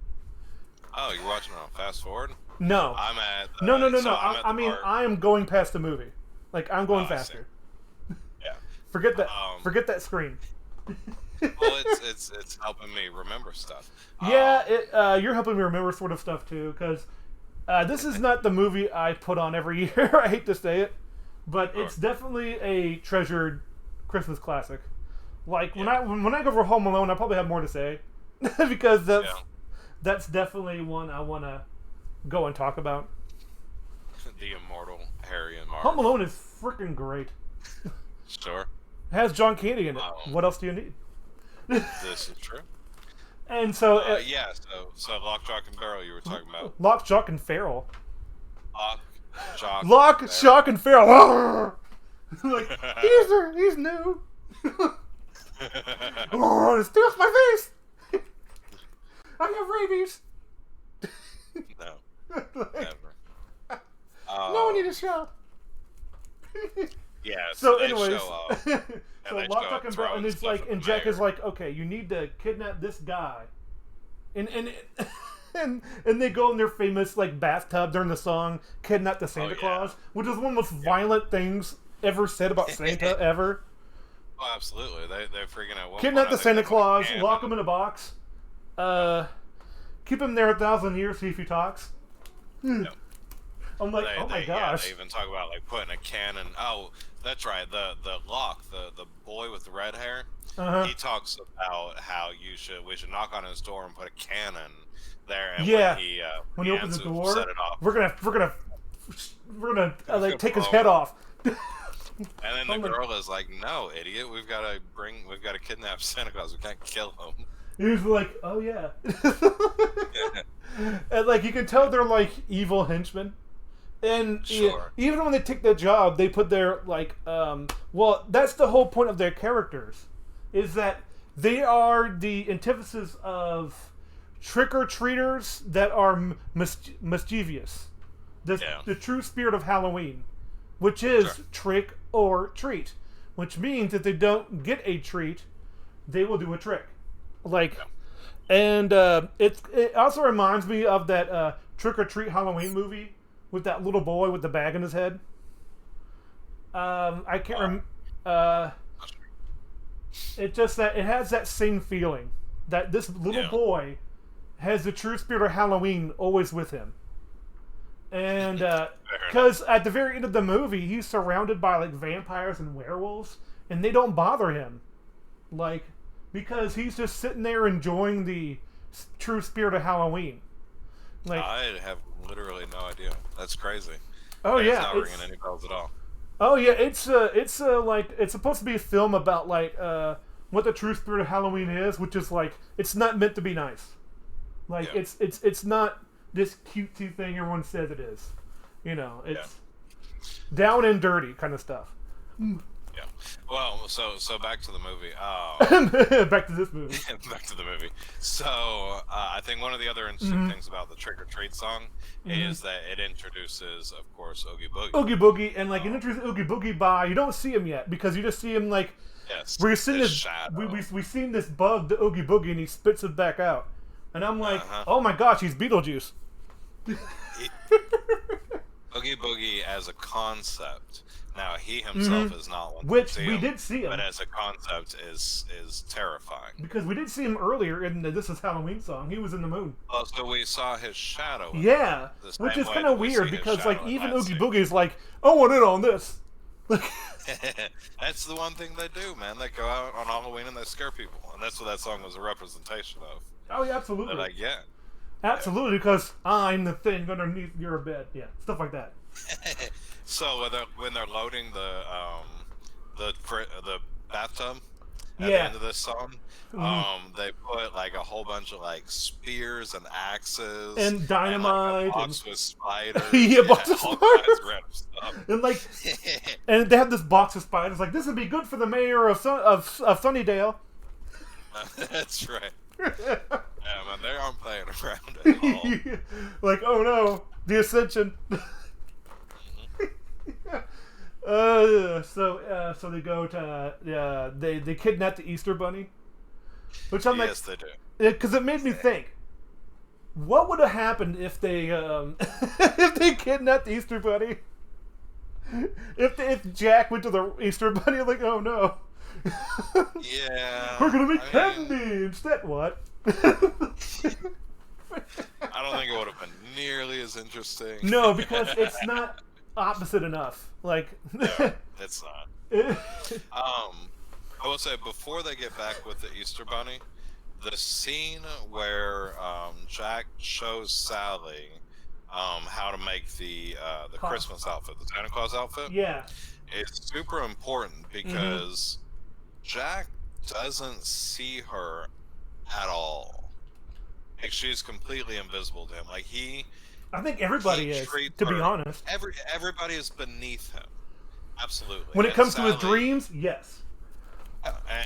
Oh, you're watching it on fast forward?
No.
I'm at
no. I mean, I am going past the movie. Like I'm going faster.
Yeah.
Forget that. Forget that screen.
Well, it's helping me remember stuff.
Yeah, you're helping me remember sort of stuff too, because this is not the movie I put on every year. I hate to say it, but
Sure.
it's definitely a treasured Christmas classic. Like
Yeah.
when I go for Home Alone, I probably have more to say because
Yeah.
that's definitely one I want to go and talk about.
The immortal Harry and Marv.
Home Alone is freaking great.
Sure.
It has John Candy in it.
Um,
What else do you need?
This is true.
And so,
Yeah. So Lock, Jock, and Barrel you were talking about.
Lock, Shock, and Feral.
Lock, Jock,
Lock,
Barrel.
Shock, and Feral. Like he's new. Oh, it steals my face. I have rabies.
No,
Like,
never.
no one need a shot.
Yeah.
So,
they
anyways,
show up.
so
they
Lock,
show
Shock,
up
and Barrel,
throwing
and it's
stuff
like,
at
and
the
Jack is
mayor.
like, okay, you need to kidnap this guy, and and they go in their famous like bathtub during the song "Kidnap the Santa
Oh, yeah.
Claus," which is one of the most violent things ever said about Santa ever.
Oh, absolutely. They're freaking out.
Kidnap the Santa Claus, lock him in a box, keep him there 1,000 years, see if he talks.
Yep.
I'm like, oh my
Yeah,
gosh.
they even talk about like putting a cannon. Oh, that's right. The Lock, the boy with the red hair.
Uh-huh.
He talks about how we should knock on his door and put a cannon there, and
Yeah.
when
When he opens the
answers,
door,
set it off.
we're gonna like take his head off.
And then the
Oh my-
girl is like, "No, idiot! We've got to kidnap Santa Claus. We can't kill him."
He was like, oh yeah. And like you can tell they're like evil henchmen. And
Sure.
even when they take the job, they put their like well, that's the whole point of their characters, is that they are the antithesis of trick-or-treaters that are mischievous. The true spirit of Halloween, which is
Sure.
trick or treat, which means if they don't get a treat, they will do a trick. Like, and it also reminds me of that Trick or Treat Halloween movie with that little boy with the bag in his head. I can't remember. It's just that it has that same feeling that this little boy has the true spirit of Halloween always with him. And because at the very end of the movie, he's surrounded by like vampires and werewolves, and they don't bother him, like because he's just sitting there enjoying the true spirit of Halloween. Like,
I have literally no idea. That's crazy.
oh
It's
yeah,
not ringing any bells at all.
oh yeah, it's like it's supposed to be a film about like what the true spirit of Halloween is, which is like it's not meant to be nice. Like
Yeah.
it's not this cutesy thing everyone says it is. You know, it's down and dirty kind of stuff.
Yeah. Well, so back to the movie.
Back to this movie.
Back to the movie. So I think one of the other interesting things about the Trick or Treat song is that it introduces, of course, Oogie Boogie.
Oogie Boogie, and like it introduces Oogie Boogie by you don't see him yet because you just see him like
Yes.
we're seeing
his
this
shadow.
we seen this bug, the Oogie Boogie, and he spits it back out, and I'm like,
Uh-huh.
oh my gosh, he's Beetlejuice.
Oogie Boogie as a concept. Now he himself is not one.
Which
to see
we
him,
did see him.
but as a concept is terrifying.
Because we did see him earlier in the This Is Halloween song. He was in the moon.
So we saw his shadow.
Yeah,
The
which
same
is
way
kind
that
of
we
weird
see his
because like
shadow in
even
that
Oogie
scene.
Boogie is like, I want in on this.
That's the one thing they do, man. They go out on Halloween and they scare people, and that's what that song was a representation of.
Oh yeah, absolutely,
They're like, yeah.
absolutely, because I'm the thing underneath your bed. Yeah, stuff like that.
So when they're loading the bathtub at the
Yeah.
end of this song, they put like a whole bunch of like spears and axes
And dynamite
and, like, a box with spiders.
Yeah, box of
all kinds
spiders.
of random stuff.
And like, and they have this box of spiders. Like, this would be good for the mayor of Sunnydale.
That's right. Yeah, man, they aren't playing around at all.
Like, oh no, the Ascension. So they go to they kidnap the Easter Bunny, which I'm
Yes, they do.
like, because it made me think, what would have happened if they if they kidnapped the Easter Bunny? If Jack went to the Easter Bunny, like, oh no,
Yeah.
We're gonna make
I mean,
candy instead. What?
I don't think it would have been nearly as interesting.
No, because it's not opposite enough. Like,
No, it's not. I will say before they get back with the Easter Bunny, the scene where Jack shows Sally how to make the Christmas outfit, the Santa Claus outfit,
yeah.
is super important because Jack doesn't see her at all. Like she's completely invisible to him. Like
I think everybody is,
treats
to be
her-
honest.
everybody is beneath him. Absolutely.
When it
And
comes to his
Sally-
dreams, yes.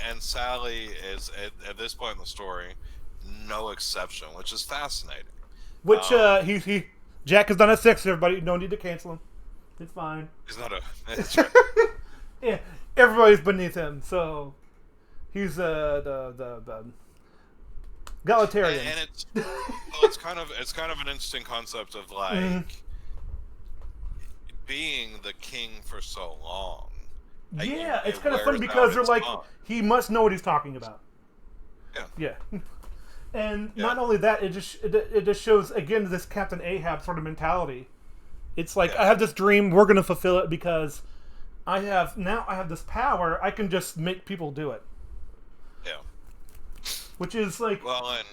and Sally is at this point in the story no exception, which is fascinating.
Which he Jack has done a 6. Everybody, no need to cancel him. It's fine.
He's not a. That's right.
Yeah, everybody's beneath him, so he's the egalitarian.
And it's kind of an interesting concept of like being the king for so long. Like,
yeah, it's
it
kind of funny
wears
because
out
they're
its
like,
fun.
he must know what he's talking about.
Yeah.
Yeah. And not only that, it just shows again this Captain Ahab sort of mentality. It's like, I have this dream, we're gonna fulfill it because I have this power. I can just make people do it.
Yeah.
Which is like,
Well, and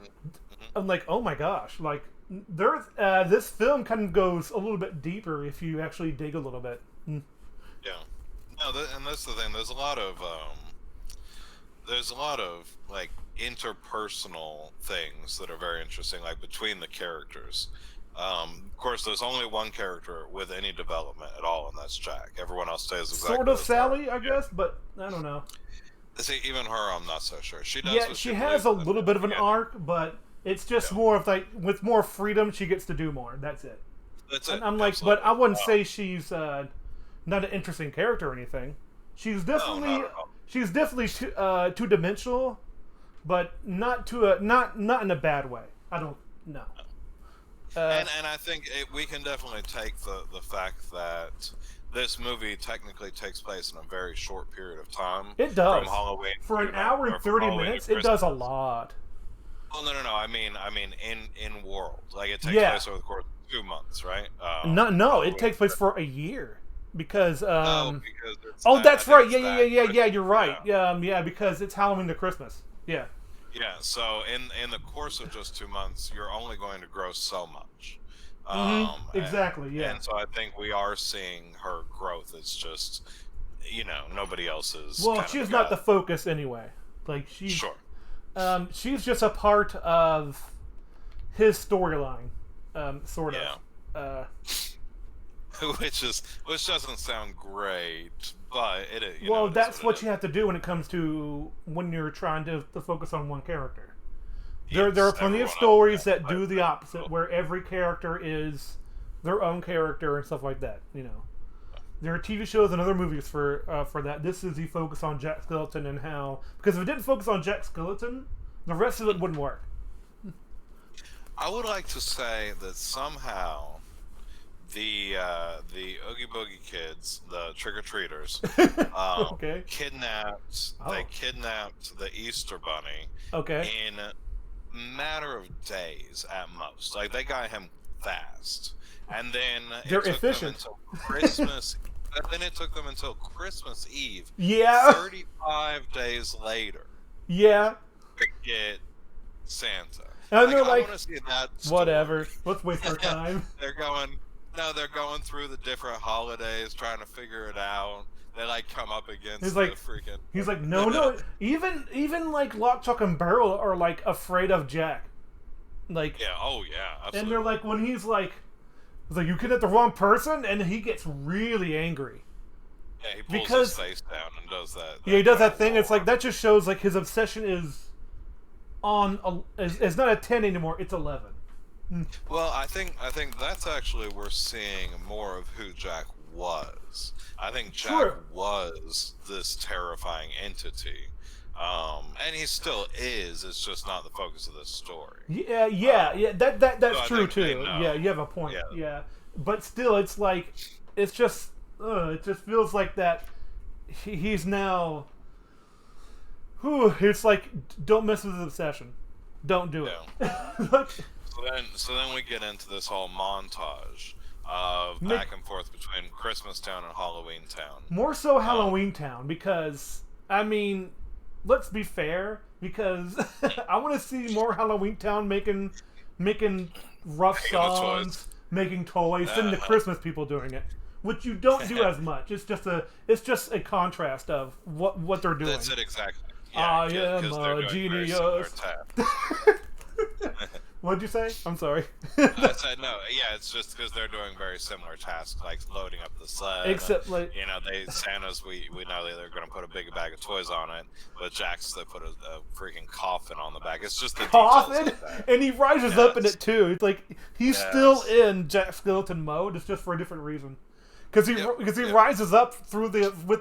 I'm like, oh my gosh, like there's this film kind of goes a little bit deeper if you actually dig a little bit.
yeah. No, and that's the thing. There's a lot of like interpersonal things that are very interesting, like between the characters. Of course, there's only one character with any development at all, and that's Jack. Everyone else stays exactly
Sort of
as they are.
Sally, I guess, but I don't know.
See, even her, I'm not so sure. She does.
Yeah,
what
she has a
believes in
little bit of an
yeah,
arc, but it's just more of like with more freedom, she gets to do more. That's it.
That's it.
And I'm like,
absolutely.
but I wouldn't say she's not an interesting character or anything. She's definitely
not at all.
two dimensional, but not not in a bad way. I don't know.
And I think we can definitely take the fact that this movie technically takes place in a very short period of time.
It does.
From Halloween
For an
to-
hour and
or from
30
Halloween to
minutes, it does a
Christmas.
lot.
Well, no. I mean, in world, like it takes
Yeah.
place over the course of 2 months, right?
No,
Halloween
it takes
to
place for a year because
No, because it's
oh,
that-
that's
I
right.
think
Yeah,
it's that
yeah. You're right.
Yeah.
Yeah, because it's Halloween to Christmas. Yeah.
Yeah, so in the course of just 2 months, you're only going to grow so much.
Exactly. Yeah.
And so I think we are seeing her growth. It's just, nobody else's.
Well,
kind of
she's not the
got-
focus anyway. Like
Sure.
she's just a part of his storyline, sort
Yeah.
of.
Which doesn't sound great, but it.
Well,
it is
that's what
it
you
is.
have to do when you're trying to focus on one character. There
Yes,
are plenty of
everyone else,
stories
yeah,
that do the opposite, where every character is their own character and stuff like that. There are TV shows and other movies for that. This is the focus on Jack Skellington and how, because if it didn't focus on Jack Skellington, the rest of it wouldn't work.
I would like to say that somehow the Oogie Boogie kids, the trick or treaters,
Okay.
kidnapped.
Oh.
They kidnapped the Easter Bunny
Okay.
in a matter of days at most. Like they got him fast, and then
They're
it took
efficient.
them until Christmas. And then it took them until Christmas Eve,
Yeah.
35 days later,
Yeah.
to get Santa.
And they're
I
like,
want to see that. Story.
whatever. Let's waste our time.
They're going through the different holidays, trying to figure it out. They like come up against
He's like-
the freaking.
He's like, no. Even like Lock, Chuck, and Barrel are like afraid of Jack. Like,
Yeah. Oh yeah. Absolutely.
and they're like, when he's like, you kidnapped the wrong person, and he gets really angry.
Yeah, he pulls
because-
his face down and does that.
Yeah, he does that thing.
war.
It's like that just shows like his obsession is it's not a 10 anymore. It's 11.
Well, I think that's actually we're seeing more of who Jack was. I think Jack
Sure.
was this terrifying entity, and he still is. It's just not the focus of this story.
Yeah. That's
so I
true
think they
too.
know.
Yeah, you have a point.
Yeah.
Yeah, but still, it's like it just feels like that he's now whew, it's like don't mess with the obsession. Don't do it. Like,
So then we get into this whole montage of back and forth between Christmas Town and Halloween Town.
More so Halloween Town, because I mean, let's be fair, because I want to see more Halloween Town making rough songs, making toys, than the Christmas people doing it, which you don't do as much. It's just a contrast of what they're doing.
That's it exactly.
I am a genius. What'd you say? I'm sorry.
I said no. Yeah, it's just because they're doing very similar tasks, like loading up the sled.
Except, like,
Santa's. We know they're going to put a big bag of toys on it, but Jack's they put a freaking coffin on the back. It's just the
coffin,
details of that.
And he rises up in it too. It's like he's still in Jack Skeleton mode. It's just for a different reason. Because he rises up with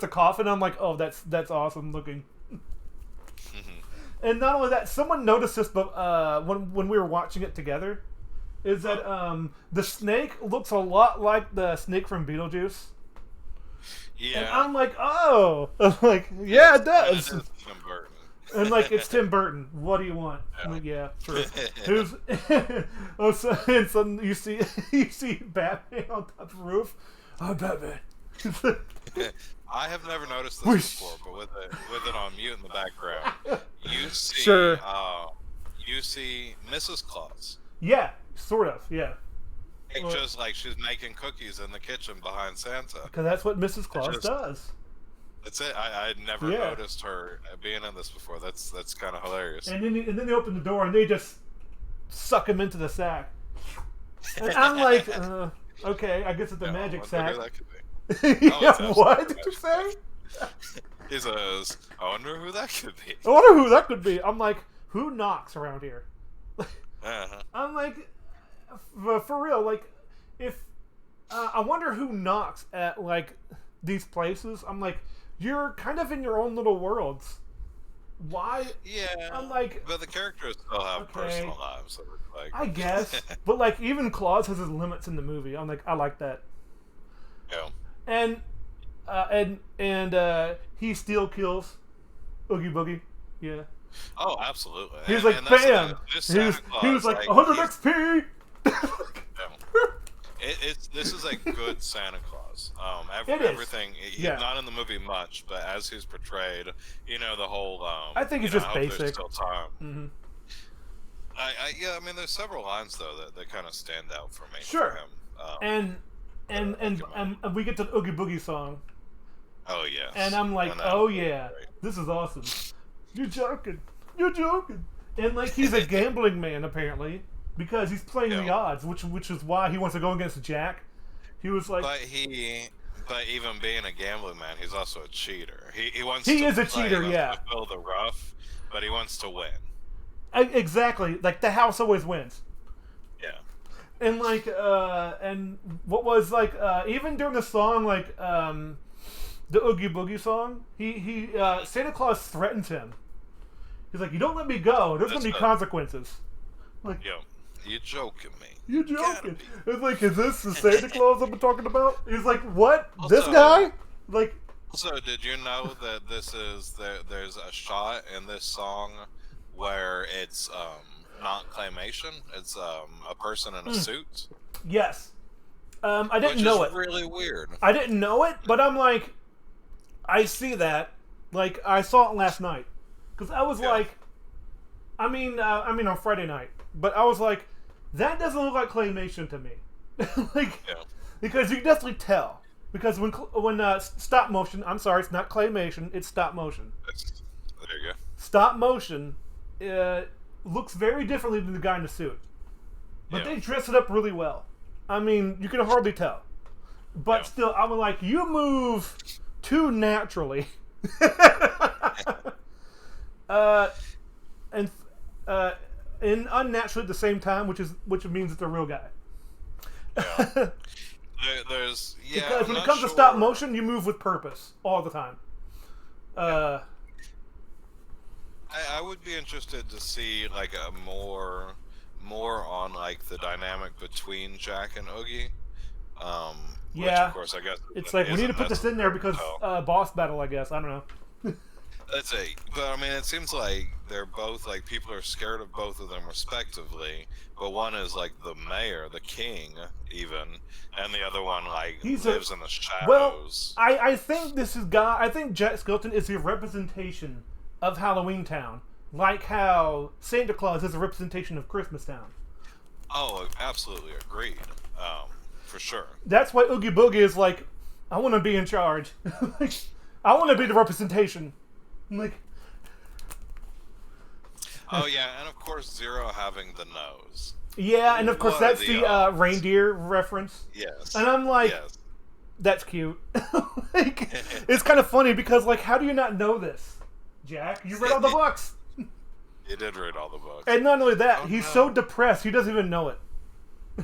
the coffin. I'm like, oh, that's awesome looking. And not only that, someone noticed this, but when we were watching it together, is that the snake looks a lot like the snake from Beetlejuice.
Yeah.
And I'm like, oh, it does.
Tim Burton.
And like, it's Tim Burton. What do you want? Yeah, like, yeah, true. Who's? And so you see Batman on top of the roof. Oh, Batman.
I have never noticed this before, but with it on mute in the background, you see you see Mrs. Claus.
Yeah, sort of. Yeah.
Just like she's making cookies in the kitchen behind Santa.
Because that's what Mrs. Claus does.
That's it. I never noticed her being in this before. That's kind of hilarious.
And then they open the door and they just suck him into the sack. And I'm like, okay, I guess it's a magic sack. What did you say?
He says, I wonder who that could be.
I wonder who that could be. I'm like, who knocks around here? I'm like, for real, like, if I wonder who knocks at like these places. I'm like, you're kind of in your own little worlds. Why?
Yeah.
I'm like,
but the characters still have personal lives. So like,
I guess, but like even Claus has his limits in the movie. I'm like, I like that.
Yeah.
And he still kills Oogie Boogie. Yeah.
Oh, absolutely.
He's like, bam. He was like 100 XP.
This is a good Santa Claus.
Everything.
He's not in the movie much, but as he's portrayed, the whole.
I think it's just basic.
There's still time.
Mm-hmm.
I mean, there's several lines though that kind of stand out for me.
Sure.
For him.
And we get to the Oogie Boogie song.
Oh yes.
And I'm like, oh yeah, this is awesome. You're joking. And like he's a gambling man apparently because he's playing the odds, which is why he wants to go against Jack. He was like,
but even being a gambling man, he's also a cheater. He wants.
He
to
is a
play,
cheater, yeah.
Fill the rough, but he wants to win.
Exactly, like the house always wins.
Yeah.
And like, and what was like, even during the song, like, the Oogie Boogie song, he Santa Claus threatens him. He's like, you don't let me go, there's gonna be consequences. Like,
yo, you joking me?
You joking? It's like, is this the Santa Claus I've been talking about? He's like, what? Also, this guy? Like.
So, did you know that there's a shot in this song where it's not claymation, it's a person in a suit?
Yes. I didn't know it.
Which is really weird.
I didn't know it, but I'm like, I see that. Like, I saw it last night. Because I was like, I mean on Friday night. But I was like, that doesn't look like claymation to me. Because you can definitely tell. Because when stop motion, I'm sorry, it's not claymation, it's stop motion.
There you go.
Stop motion looks very differently than the guy in the suit. But they dress it up really well. I mean, you can hardly tell. But still, I was like, you move too naturally. And unnaturally at the same time, which means it's a real guy.
Yeah.
Because when it comes to stop motion, you move with purpose all the time.
I would be interested to see like a more on like the dynamic between Jack and Oogie. Which of course I guess
it's like we need to put this in there because boss battle. I guess I don't know.
That's it. But I mean, it seems like they're both like people are scared of both of them respectively. But one is like the mayor, the king, even, and the other one like
He's a
lives in the
well.
shadows.
I think this is God. I think Jack Skellington is a representation of Halloween Town, like how Santa Claus is a representation of Christmas Town.
Oh, absolutely agreed. For sure.
That's why Oogie Boogie is like, I want to be in charge. Like, I want to be the representation. Like,
Oh yeah, and of course Zero having the nose.
yeah, and of course
What are
that's
the
the
odds?
reindeer reference.
Yes.
And I'm like,
Yes.
that's cute. Like, it's kind of funny because, like, how do you not know this, Jack? You read all the books.
You did read all the books.
And not only that,
Oh,
he's
no.
so depressed he doesn't even know it.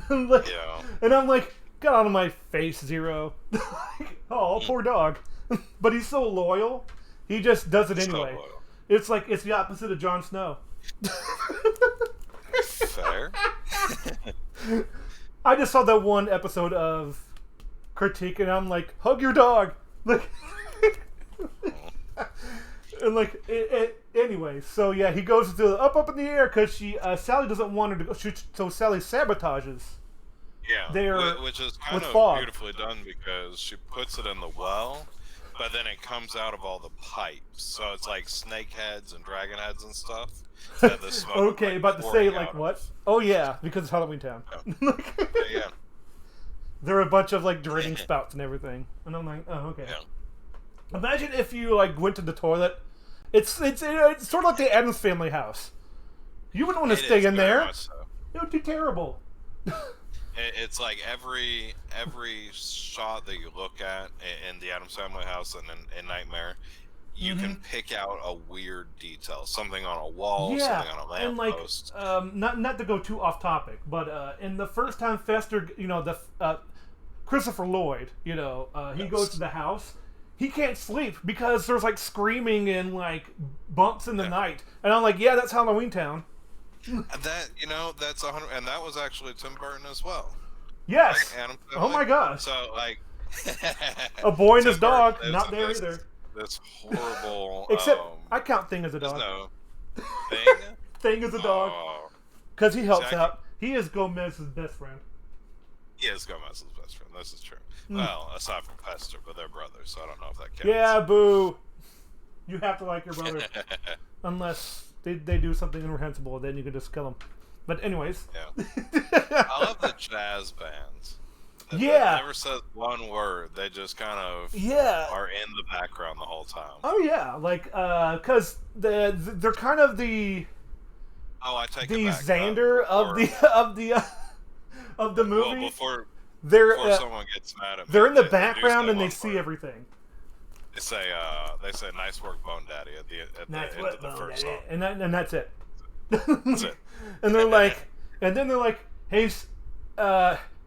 Like,
Yeah.
and I'm like, get out of my face, Zero. Like, oh, poor dog. But he's so loyal. He just does it
So
anyway.
loyal.
It's like it's the opposite of Jon Snow.
Fair.
I just saw that one episode of Critique, and I'm like, hug your dog. Like, and like, anyway. So yeah, he goes to up in the air because Sally doesn't want her to go. So Sally sabotages.
Yeah.
They're
Which is kind
with
of
fog.
beautifully done because she puts it in the well, but then it comes out of all the pipes. So it's like snake heads and dragon heads and stuff. That the smoke is,
Okay,
like,
about to say
pouring
like
out of.
what? Oh yeah, because it's Halloween Town.
Yeah.
There are a bunch of like draining spouts and everything, and I'm like, oh okay.
Yeah.
Imagine if you like went to the toilet. It's sort of like the Addams Family house. You wouldn't want to
It
stay
is
in
very
there.
much so.
It would be terrible.
It's like every shot that you look at in the Addams Family house and in Nightmare, you can pick out a weird detail, something on a wall,
Yeah,
something on a
and like,
lamppost.
not to go too off topic, but in the first time Fester, Christopher Lloyd, he
Yes.
goes to the house. He can't sleep because there's like screaming and like bumps in the night, and I'm like, yeah, that's Halloween Town.
That that's 100, and that was actually Tim Burton as well.
Yes.
Like Addams
Oh
Family.
my gosh.
So like,
A boy and
Tim
his dog,
Burton
not
lives
there
in
either.
This horrible.
Except I count Thing as a
there's
dog.
no thing.
Thing as a dog
Oh,
because he helps
Exactly.
out. He is Gomez's best friend.
he is Gomez's best friend. This is true.
Hmm.
Well, aside from Pester, but they're brothers, so I don't know if that counts.
Yeah, boo. You have to like your brother. Unless they do something reprehensible, then you can just kill them. But anyways.
Yeah. I love the jazz bands. That
Yeah.
never says one word. They just kind of
Yeah.
are in the background the whole time.
Oh yeah, like because they're kind of the
I take
the
it back.
Xander of the movie.
Well, before
they're
someone gets mad at me,
they're in the
they do
background
say
and they
one
see
word.
everything.
They say "Nice work, Bone Daddy" at the
Nice
end
work,
of the
Bone
first
Daddy.
song.
And that's it.
That's it.
And they're like, and then they're like, hey,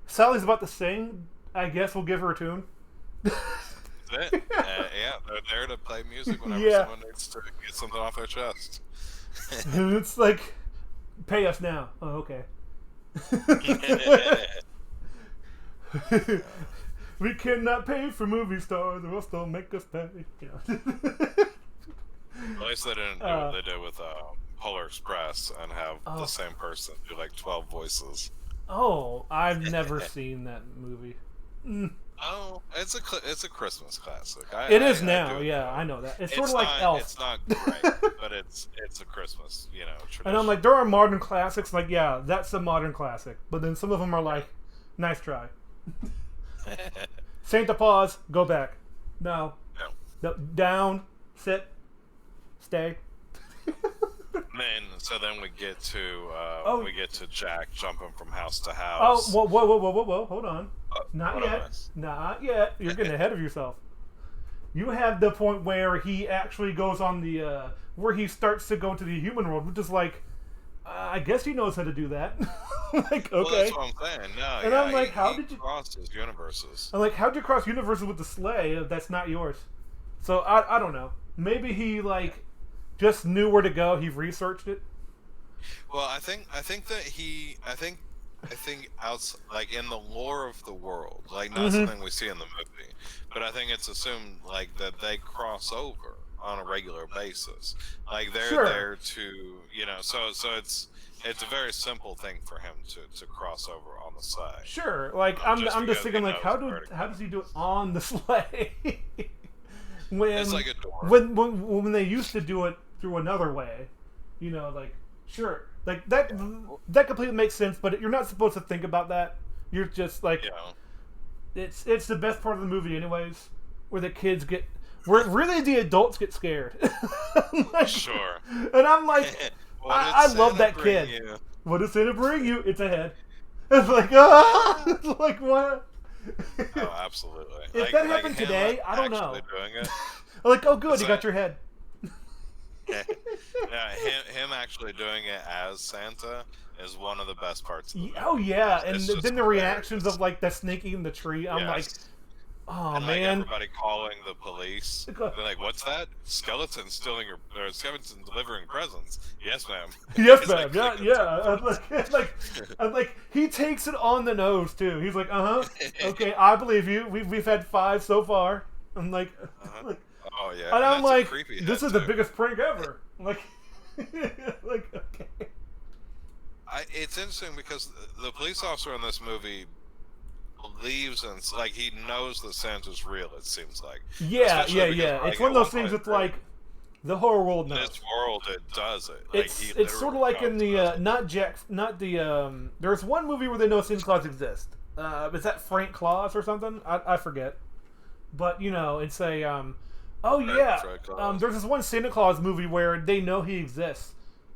Sally's about to sing. I guess we'll give her a tune.
That's it. Yeah, they're there to play music whenever
Yeah.
someone needs to get something off their chest.
And it's like, pay us now. Oh, okay. We cannot pay for movie stars, or else they'll make us pay. Yeah.
At least they didn't do what they did with Polar Express and have the same person do like 12 voices.
Oh, I've never seen that movie.
Oh, it's a Christmas classic.
It is
I
now,
do
yeah,
know.
I know that. It's sort of like
not,
Elf.
It's not great, but it's a Christmas, tradition.
And I'm like, there are modern classics. Like, yeah, that's a modern classic. But then some of them are like, nice try. Santa Paws, go back. No. No. Down. Sit. Stay.
Then we get to Jack jumping from house to
Oh,
house.
whoa. Hold on. Not
hold on,
yet.
miss.
Not yet. You're getting ahead of yourself. You have the point where he actually goes on the, where he starts to go to the human world, which is like, I guess he knows how to do that. Like, okay.
Well, that's what I'm saying. No,
And I'm like, how did you-
cross his universes?
I'm like, how'd you cross universes with the sleigh if that's not yours? So, I don't know. Maybe he, like, just knew where to go. He researched it.
Well, I think outs like in the lore of the world, like not something we see in the movie, but I think it's assumed like that they cross over on a regular basis. Like they're
Sure.
there to, so it's a very simple thing for him to cross over on the sleigh.
Sure. Like I'm
Just
just
because
thinking
he
like
knows
how does he do it on the sleigh? when
It's like a door.
when they used to do it through another way, like sure, like that completely makes sense. But you're not supposed to think about that. You're just like it's the best part of the movie, anyways, where the kids where really the adults get scared. Like,
Sure.
And I'm like,
What did
I love
Santa
that
bring
kid.
you?
What does Santa bring you? It's a head. It's like, ah! It's like, what?
Oh, absolutely.
If that happened
him
today, I don't know.
actually doing it.
Like, oh, good,
It's
you got
like-
your head.
Yeah, him actually doing it as Santa is one of the best parts of the movie.
Oh, yeah. And
It's just
then the reactions
hilarious.
of, like, the snake eating the tree. I'm like,
Yes.
oh,
And like
man.
everybody calling the police. They're like, "What's that? Skeleton stealing or skeleton delivering presents?" Yes, ma'am.
Yes,
It's
ma'am.
like,
Yeah. I'm like, he takes it on the nose, too. He's like, okay, I believe you. We've had 5 so far. I'm like,
Oh yeah.
and I'm
that's a
like,
creepy
this
head,
is the
too.
biggest prank ever. Like, like, okay.
It's interesting because the police officer in this movie believes and like he knows that Santa's real. It seems like.
Yeah,
Especially because,
yeah.
like,
It's one of
at
those
one
things
point,
that's like, the whole world knows.
this world it does it. Like,
It's sort of like in the there's one movie where they know Santa Claus exists. Is that Frank Claus or something? I forget. But it's a oh yeah.
Frank Claus.
There's this one Santa Claus movie where they know he exists,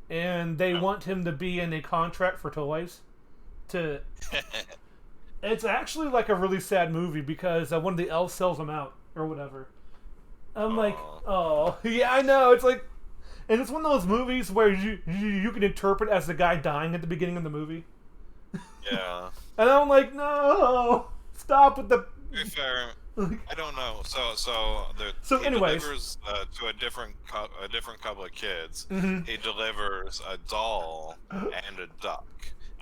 and they want him to be in a contract for toys. It's actually like a really sad movie because one of the elves sells him out or whatever. I'm like, oh yeah, I know. It's like, and it's one of those movies where you can interpret as the guy dying at the beginning of the movie,
Yeah.
and I'm like, no, stop with the.
To be fair, I don't know.
So
he
anyways.
delivers to a different couple of kids.
Mhm.
He delivers a doll and a duck,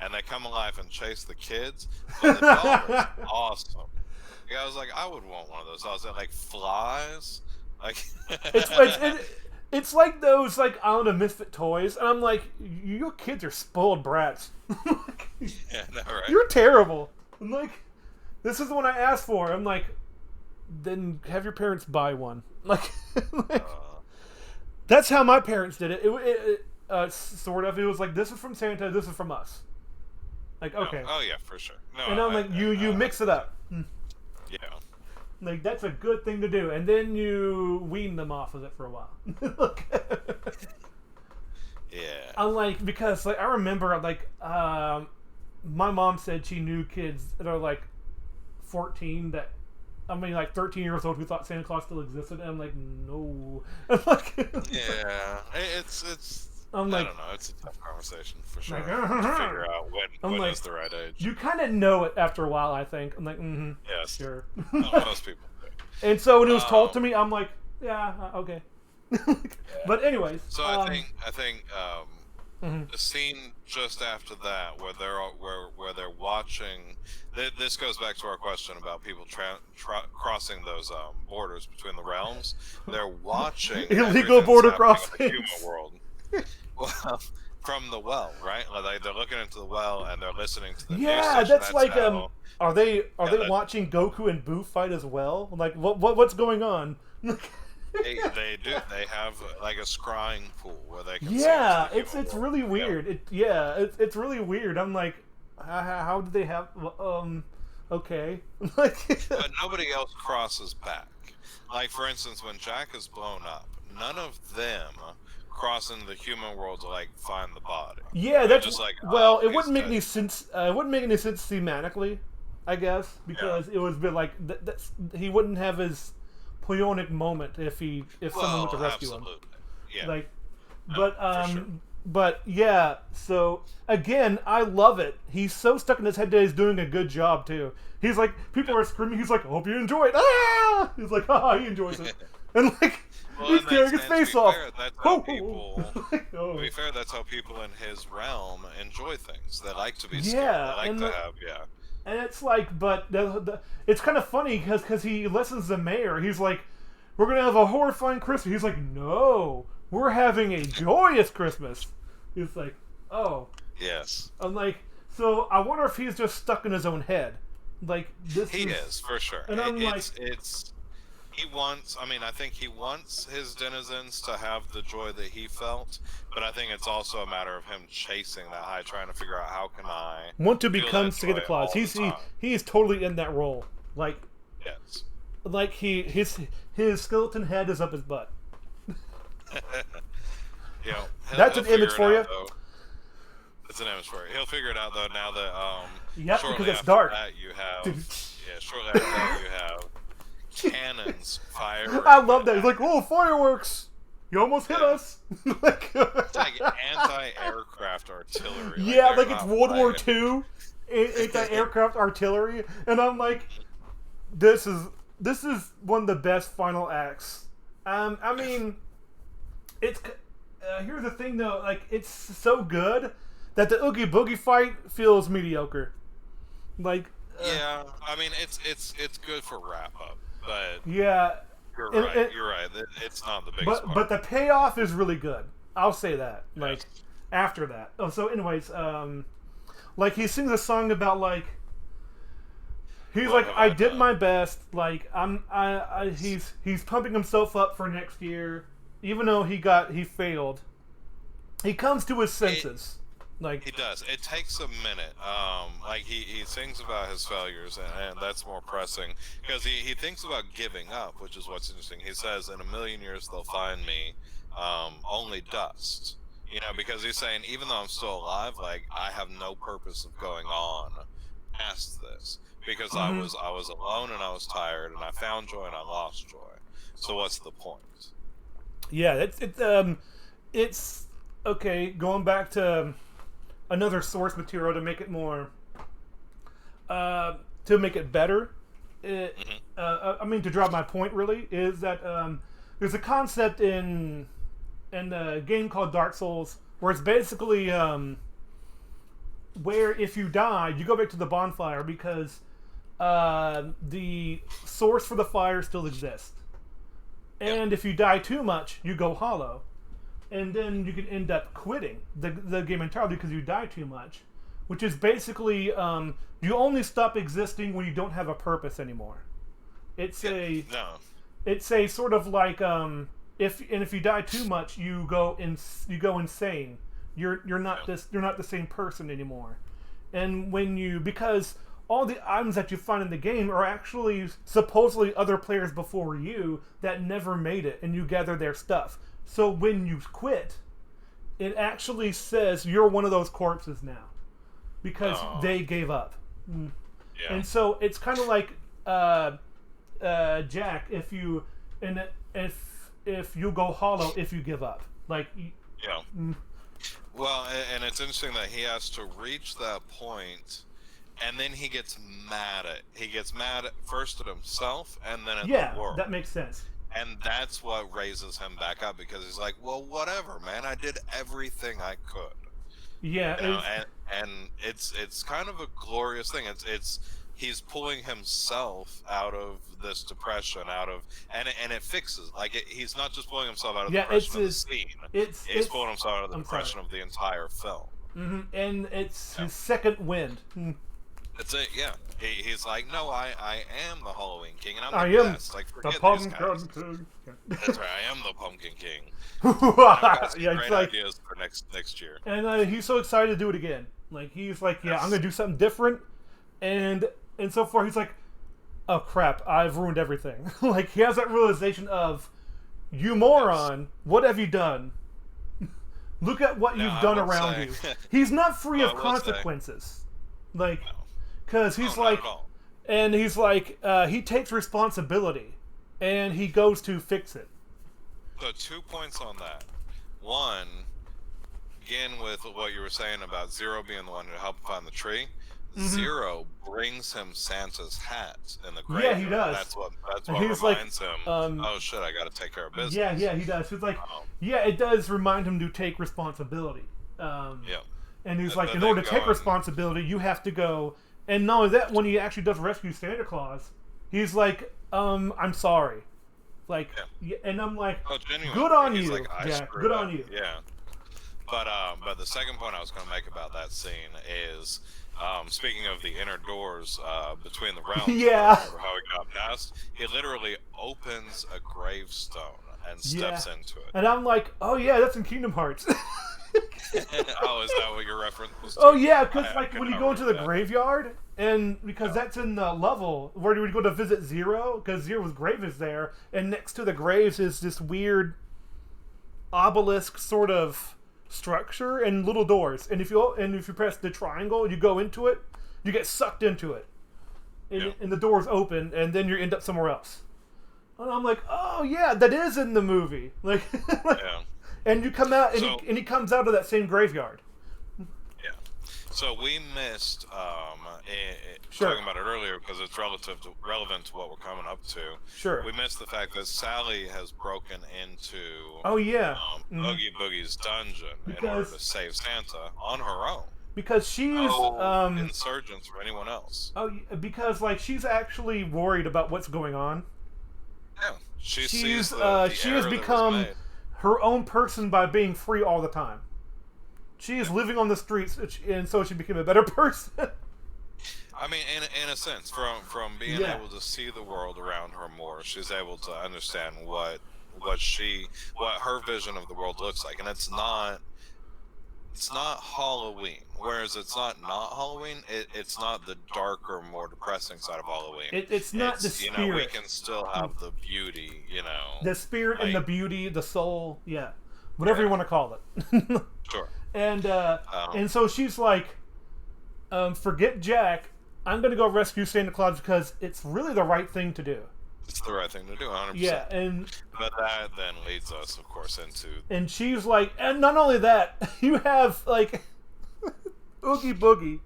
and they come alive and chase the kids. But the doll is awesome. Yeah, I was like, I would want one of those dolls that like flies. Like
It's like those like I don't know misfit toys, and I'm like, your kids are spoiled brats.
yeah, no, right?
You're terrible. I'm like, this is the one I asked for. I'm like, then have your parents buy one. Like, that's how my parents did it. Sort of. It was like, this is from Santa. This is from us. Like, okay.
Oh yeah, for sure. No,
And I'm like, you mix it up.
Yeah.
Like, that's a good thing to do. And then you wean them off of it for a while.
Yeah.
I'm like, because like I remember like my mom said she knew kids that are like 14 that like 13 years old who thought Santa Claus still existed, and I'm like, no. I'm like,
Yeah. It's.
I'm
I
like,
don't know. It's a tough conversation for sure
Like,
to figure out
I'm
when
like,
is the right age.
you kind of know it after a while. I think I'm like,
Yes.
sure.
Most people do.
And so when it was told to me, I'm like, yeah, okay. But anyways,
So I think
mhm.
the scene just after that, where they're watching. This goes back to our question about people crossing those borders between the realms. They're watching
Illegal
everything's
border
happening in the
crossings.
human world. Well, from the well, right? Like they're looking into the well and they're listening to the news
Yeah,
station.
that's like
how-
are they
that-
watching Goku and Boo fight as well? Like what's going on?
They do. They have like a scrying pool where they can.
Yeah,
see into the
it's
human world.
really
Yeah.
weird. It's really weird. I'm like, how did they have okay. Like
But nobody else crosses back. Like for instance, when Jack is blown up, none of them cross into the human world to like find the body.
yeah,
They're
that's
just like,
well,
oh,
it
he's
wouldn't make
dead.
any sense. It wouldn't make any sense thematically, I guess, because it was a bit like he wouldn't have his Poionic moment if someone went to rescue him.
absolutely. Yeah.
Like,
No,
but
for sure.
but yeah. So again, I love it. He's so stuck in his head that he's doing a good job too. He's like, people are screaming. He's like, I hope you enjoy it. Ah! He's like, he enjoys it, and like
Well,
he's
and
tearing his
to
face
be
off.
fair, that's how people.
Oh.
To be fair, that's how people in his realm enjoy things. They like to be
Yeah,
scared. They like
and
to
the-
have
And it's like, but it's kind of funny because he listens to the mayor. He's like, we're gonna have a horrifying Christmas. He's like, no, we're having a joyous Christmas. He's like, oh.
Yes.
I'm like, so I wonder if he's just stuck in his own head. Like, this
He is, for sure.
And I'm like...
He wants, I mean, I think he wants his denizens to have the joy that he felt, but I think it's also a matter of him chasing that high, trying to figure out how can I
want to become Santa Claus. He's totally in that role. Like,
yes.
Like his skeleton head is up his butt.
You know,
that's an image for you.
It's an image for you. He'll figure it out though. Now that
yep, because it's dark.
That you have shortly after that you have cannons firing.
I love that. He's like, "Oh, fireworks! You almost hit us!"
Like, it's like anti-aircraft artillery.
Yeah, like it's World War II. Anti-aircraft artillery, and I'm like, this is one of the best final acts. I mean, it's here's the thing though, like it's so good that the Oogie Boogie fight feels mediocre. Like,
yeah, I mean it's good for wrap up, but
yeah,
you're right. You're right. It's not the biggest part.
But the payoff is really good. I'll say that. Like after that. Oh, so anyways, like he sings a song about like. He's like, I did my best. Like he's pumping himself up for next year, even though he failed. He comes to his senses. Like
he does. It takes a minute. Like he sings about his failures, and that's more pressing because he thinks about giving up, which is what's interesting. He says, "In a million years they'll find me, only dust." You know, because he's saying, even though I'm still alive, like I have no purpose of going on past this. Because I was alone and I was tired and I found joy and I lost joy. So what's the point?
Yeah, it's okay. Going back to another source material to make it more, to make it better. I mean, to drop my point really is that there's a concept in a game called Dark Souls where it's basically where if you die, you go back to the bonfire because the source for the fire still exists. And if you die too much, you go hollow. And then you can end up quitting the game entirely because you die too much. Which is basically, you only stop existing when you don't have a purpose anymore. It's a sort of like, if you die too much, you go insane. You're not the same person anymore. And because all the items that you find in the game are actually supposedly other players before you that never made it, and you gather their stuff. So when you quit, it actually says you're one of those corpses now because they gave up. Yeah. And so it's kind of like Jack, if you go hollow if you give up, like
Well, and it's interesting that he has to reach that point. And then he gets mad first at himself and then at the world.
That makes sense.
And that's what raises him back up because he's like, well, whatever, man. I did everything I could.
Yeah.
You know, and it's kind of a glorious thing. It's he's pulling himself out of this depression, and it fixes. Like he's not just pulling himself out of the depression of the scene. He's pulling himself out of the depression of the entire film.
Mm-hmm. And it's his second wind.
That's it, yeah. He's like, no, I am the Halloween King, and I'm the best. Like, forget these guys. King. That's right, I am the Pumpkin King. I've got some great ideas for next year.
And he's so excited to do it again. Like, he's like, I'm going to do something different. And so far, he's like, oh, crap, I've ruined everything. Like, he has that realization of, you moron, what have you done? Look at what you've done around you. He's not free of consequences. Like... Because he's he takes responsibility, and he goes to fix it.
So 2 points on that. One, again with what you were saying about Zero being the one to help find the tree. Mm-hmm. Zero brings him Santa's hat in the graveyard.
Yeah, he does.
That's what reminds him. Oh shit, I got to take care of business.
Yeah, he does. He's like, it does remind him to take responsibility. And he's like, in order to take responsibility, you have to go. And not only that, when he actually does rescue Santa Claus, he's like, I'm sorry. Like, and I'm like,
Oh, genuinely.
good on
He's
you,
like, I
Jack.
screwed
Good
up.
on you.
Yeah. But the second point I was going to make about that scene is, speaking of the inner doors between the realms,
Yeah.
how he got past, he literally opens a gravestone and
Yeah.
steps into it.
And I'm like, oh yeah, that's in Kingdom Hearts.
Oh, is that what your reference was to?
Oh yeah, because
I
like
could
when you
not
go
read
into the
that.
graveyard, and because that's in the level where we go to visit Zero, because Zero's grave is there, and next to the graves is this weird obelisk sort of structure and little doors. And if you press the triangle, you go into it, you get sucked into it, and the doors open, and then you end up somewhere else. And I'm like, oh yeah, that is in the movie. Like,
Yeah.
and you come out, and,
So-
he comes out of that same graveyard.
Yeah. So we missed
Sure.
talking about it earlier because it's relevant to what we're coming up to.
Sure.
We missed the fact that Sally has broken into
Oh yeah,
Oogie Boogie's dungeon in order
Because-
to save Santa on her own.
because she's
No insurgents or anyone else.
because like she's actually worried about what's going on.
Yeah. She
She's
sees the
she
error
has
that was
become
made.
her own person by being free all the time. She is living on the streets, and so she became a better person.
I mean, in a sense, from being
Yeah.
able to see the world around her more, she's able to understand what her vision of the world looks like, and it's not Halloween. Whereas it's not Halloween, it's not the darker, more depressing side of Halloween.
It's not the
You know, we
spirit.
can still have the beauty. You know,
The spirit and the
like-
beauty, the soul, yeah, whatever you want to call it.
sure.
And so she's like, forget Jack. I'm gonna go rescue Santa Claus because it's really the right thing to do.
It's the right thing to do, 100%.
Yeah, and
But that then leads us, of course, into
she's like, and not only that, you have like Oogie Boogie,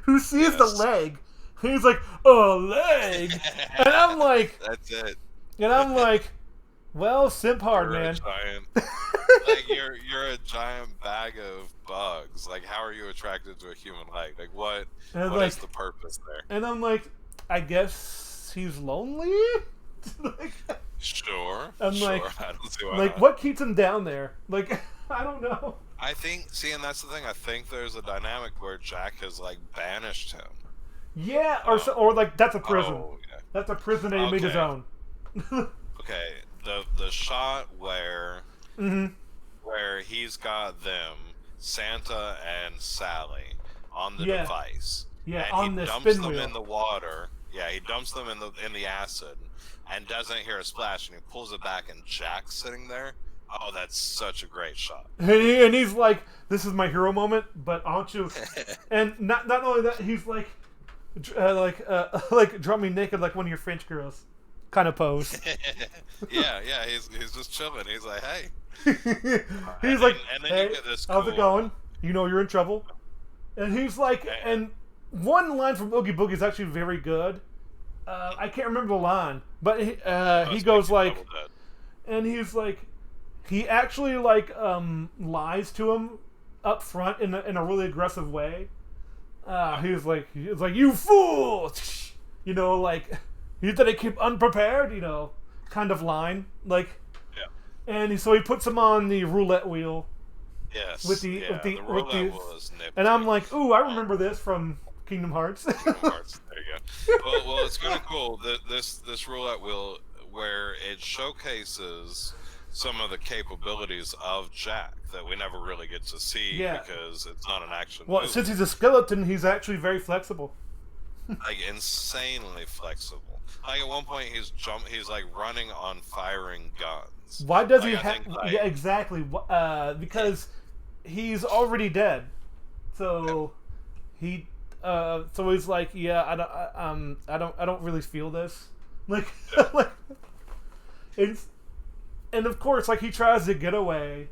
who sees the
Yes.
leg. He's like, oh, leg, and I'm like,
that's it.
well, simp hard,
You're
man.
a giant, like you're a giant bag of bugs. Like, how are you attracted to a human leg? Like, what
And
is
like,
the purpose there?
and I'm like, I guess he's lonely. Like,
Sure,
I'm
sure.
like-
I don't see why
like
not.
what keeps him down there? Like, I don't know.
I think, see, and that's the thing. I think there's a dynamic where Jack has like banished him.
Yeah, or like that's a prison.
Oh, yeah.
That's a prison that he made his
Okay.
own.
Okay, the shot where
Hmm.
where he's got them, Santa and Sally, on the
Yeah.
device.
Yeah,
and
on
he
the
dumps
spin
them
wheel.
in the water. Yeah, he dumps them in the acid, and doesn't hear a splash, and he pulls it back, and Jack's sitting there. Oh, that's such a great shot.
And he's like, "This is my hero moment," but aren't you? And not only that, he's like, like draw me naked like one of your French girls, kind of pose.
yeah, he's just chilling. He's like, hey.
He's like,
and then
"Hey,
you get this
how's it
cool-
going? You know you're in trouble." And he's like, and one line from Oogie Boogie is actually very good. I can't remember the line, but he goes like,
Double Dead.
and he's like, he actually like lies to him up front in a really aggressive way. He's like, you fool, you know, like you did it keep unprepared, you know, kind of line, like.
Yeah.
And so he puts him on the roulette wheel,
Yes.
with the-
yeah,
with the-
the
with
roulette
the-
wheel is nifty.
and I'm like, ooh, I remember this from Kingdom Hearts.
Kingdom Hearts. There you go. Well, it's kind of cool that this roulette wheel where it showcases some of the capabilities of Jack that we never really get to see
Yeah.
because it's not an action
Well,
movie.
since he's a skeleton, he's actually very flexible.
Like insanely flexible. Like at one point he's like running on firing guns.
Why does
Like,
he
I
have?
think, like-
Yeah, exactly. Because he's already dead. So he, so he's like, yeah, I don't really feel this. Like, like, it's, and of course, like he tries to get away,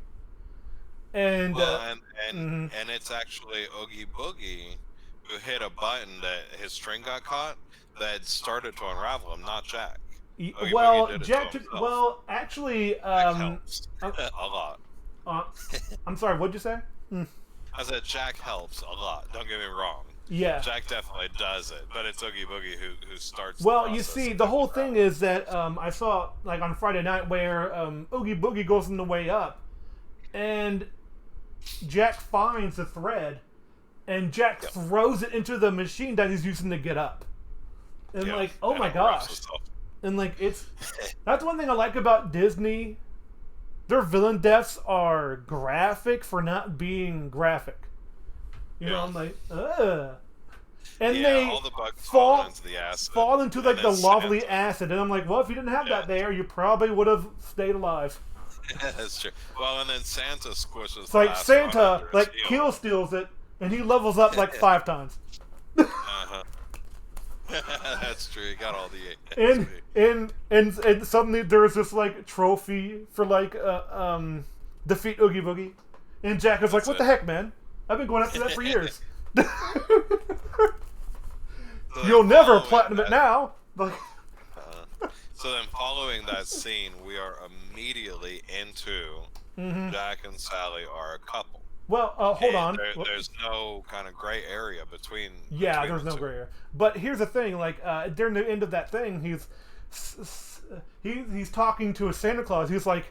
and
Well,
mhm.
and it's actually Oogie Boogie who hit a button that his string got caught that started to unravel him, not Jack. Oogie
well,
Boogie did it to
Jack.
himself.
Well, actually,
Jack helps
uh,
a lot.
I'm sorry. What'd you say?
I said Jack helps a lot. Don't get me wrong.
Yeah.
Jack definitely does it, but it's Oogie Boogie who starts.
Well,
the
you
process
see,
of
the
getting
whole
around.
thing is that I saw like on Friday night where Oogie Boogie goes on the way up, and Jack finds the thread, and Jack
Yep.
throws it into the machine that he's using to get up. And
Yeah,
like, oh
and
my
it wraps
gosh.
itself.
And like, that's one thing I like about Disney. Their villain deaths are graphic for not being graphic. You know,
Yeah.
I'm like, ugh. And
Yeah,
they
all the bugs
fall
fall into the acid.
fall into
and
like the
then
lovely
Santa-
acid, and I'm like, well, if you didn't have
Yeah.
that there, you probably would have stayed alive.
That's true. Well, and then Santa squishes
It's
the
like
last one
Santa,
under his
like
heel.
Kill steals it, and he levels up like 5 times.
Uh-huh. That's true. You got all the
And
XP.
and suddenly there's this like trophy for like defeat Oogie Boogie, and Jack is like,
That's
what
it.
the heck, man? I've been going after that for years.
So then
You'll never
following
platinum it
that-
now. Like,
So then, following that scene, we are immediately into Jack and Sally are a couple.
well, hold
And
on.
There's no kind of gray area between.
Yeah,
between
there's
the
no
two.
gray area. But here's the thing: like during the end of that thing, he's talking to a Santa Claus. He's like,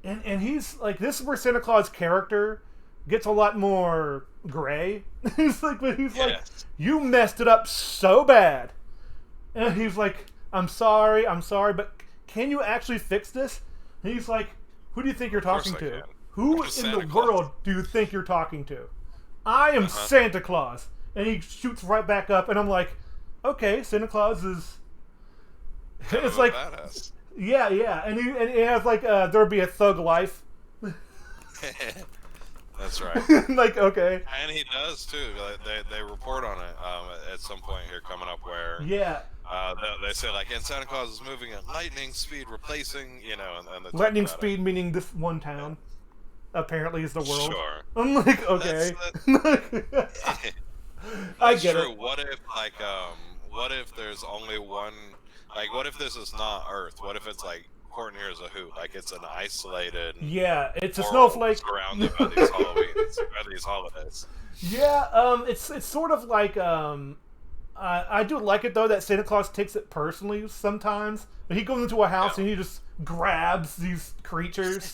and he's like, this is where Santa Claus' character gets a lot more gray. He's like, but he's like,
Yes.
you messed it up so bad, and he's like, I'm sorry, but can you actually fix this? And he's like, who do you think you're
course
talking
I
to?
can.
Who
I'm
in
Santa
the
Claus.
world do you think you're talking to? I am Santa Claus. And he shoots right back up, and I'm like, okay, Santa Claus is.
Kind
It's
of a
like,
badass.
yeah, and he has like, there'd be a thug life.
That's right.
Like, okay.
And he does too. Like, they report on it at some point here coming up where
Yeah.
they say like, and Santa Claus is moving at lightning speed, replacing and they talk
Lightning
about it.
speed, meaning this one town, apparently is the world.
Sure.
I'm like, okay. I
That's
get
true.
it.
What if there's only one? Like, what if this is not Earth? What if it's like Courtney Here's a Who? Like, it's an isolated
Yeah, it's a
world
snowflake.
surrounded by these Halloweens, by these holidays.
Yeah, it's sort of like I do like it though that Santa Claus takes it personally sometimes. But he goes into a house
Yeah.
and he just grabs these creatures,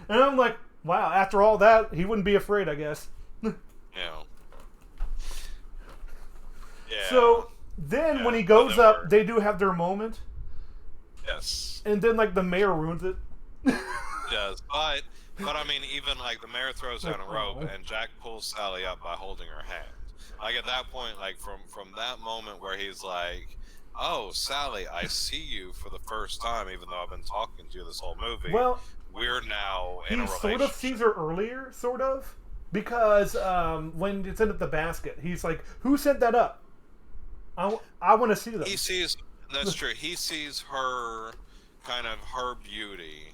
and I'm like, wow. After all that, he wouldn't be afraid, I guess.
Yeah.
So then, when he
Yeah,
goes
but then
up,
we're-
they do have their moment,
Yes.
and then like the mayor ruins it.
Does. But I mean, even like the mayor throws down a rope
Oh.
and Jack pulls Sally up by holding her hand. Like at that point, like from that moment where he's like, "Oh, Sally, I see you for the first time, even though I've been talking to you this whole movie.
Well,
We're now in
he
a
sort
relationship."
of sees her earlier, sort of, because when it's in the basket, he's like, "Who sent that up? I want to see them."
He sees. That's true. He sees her, kind of her beauty.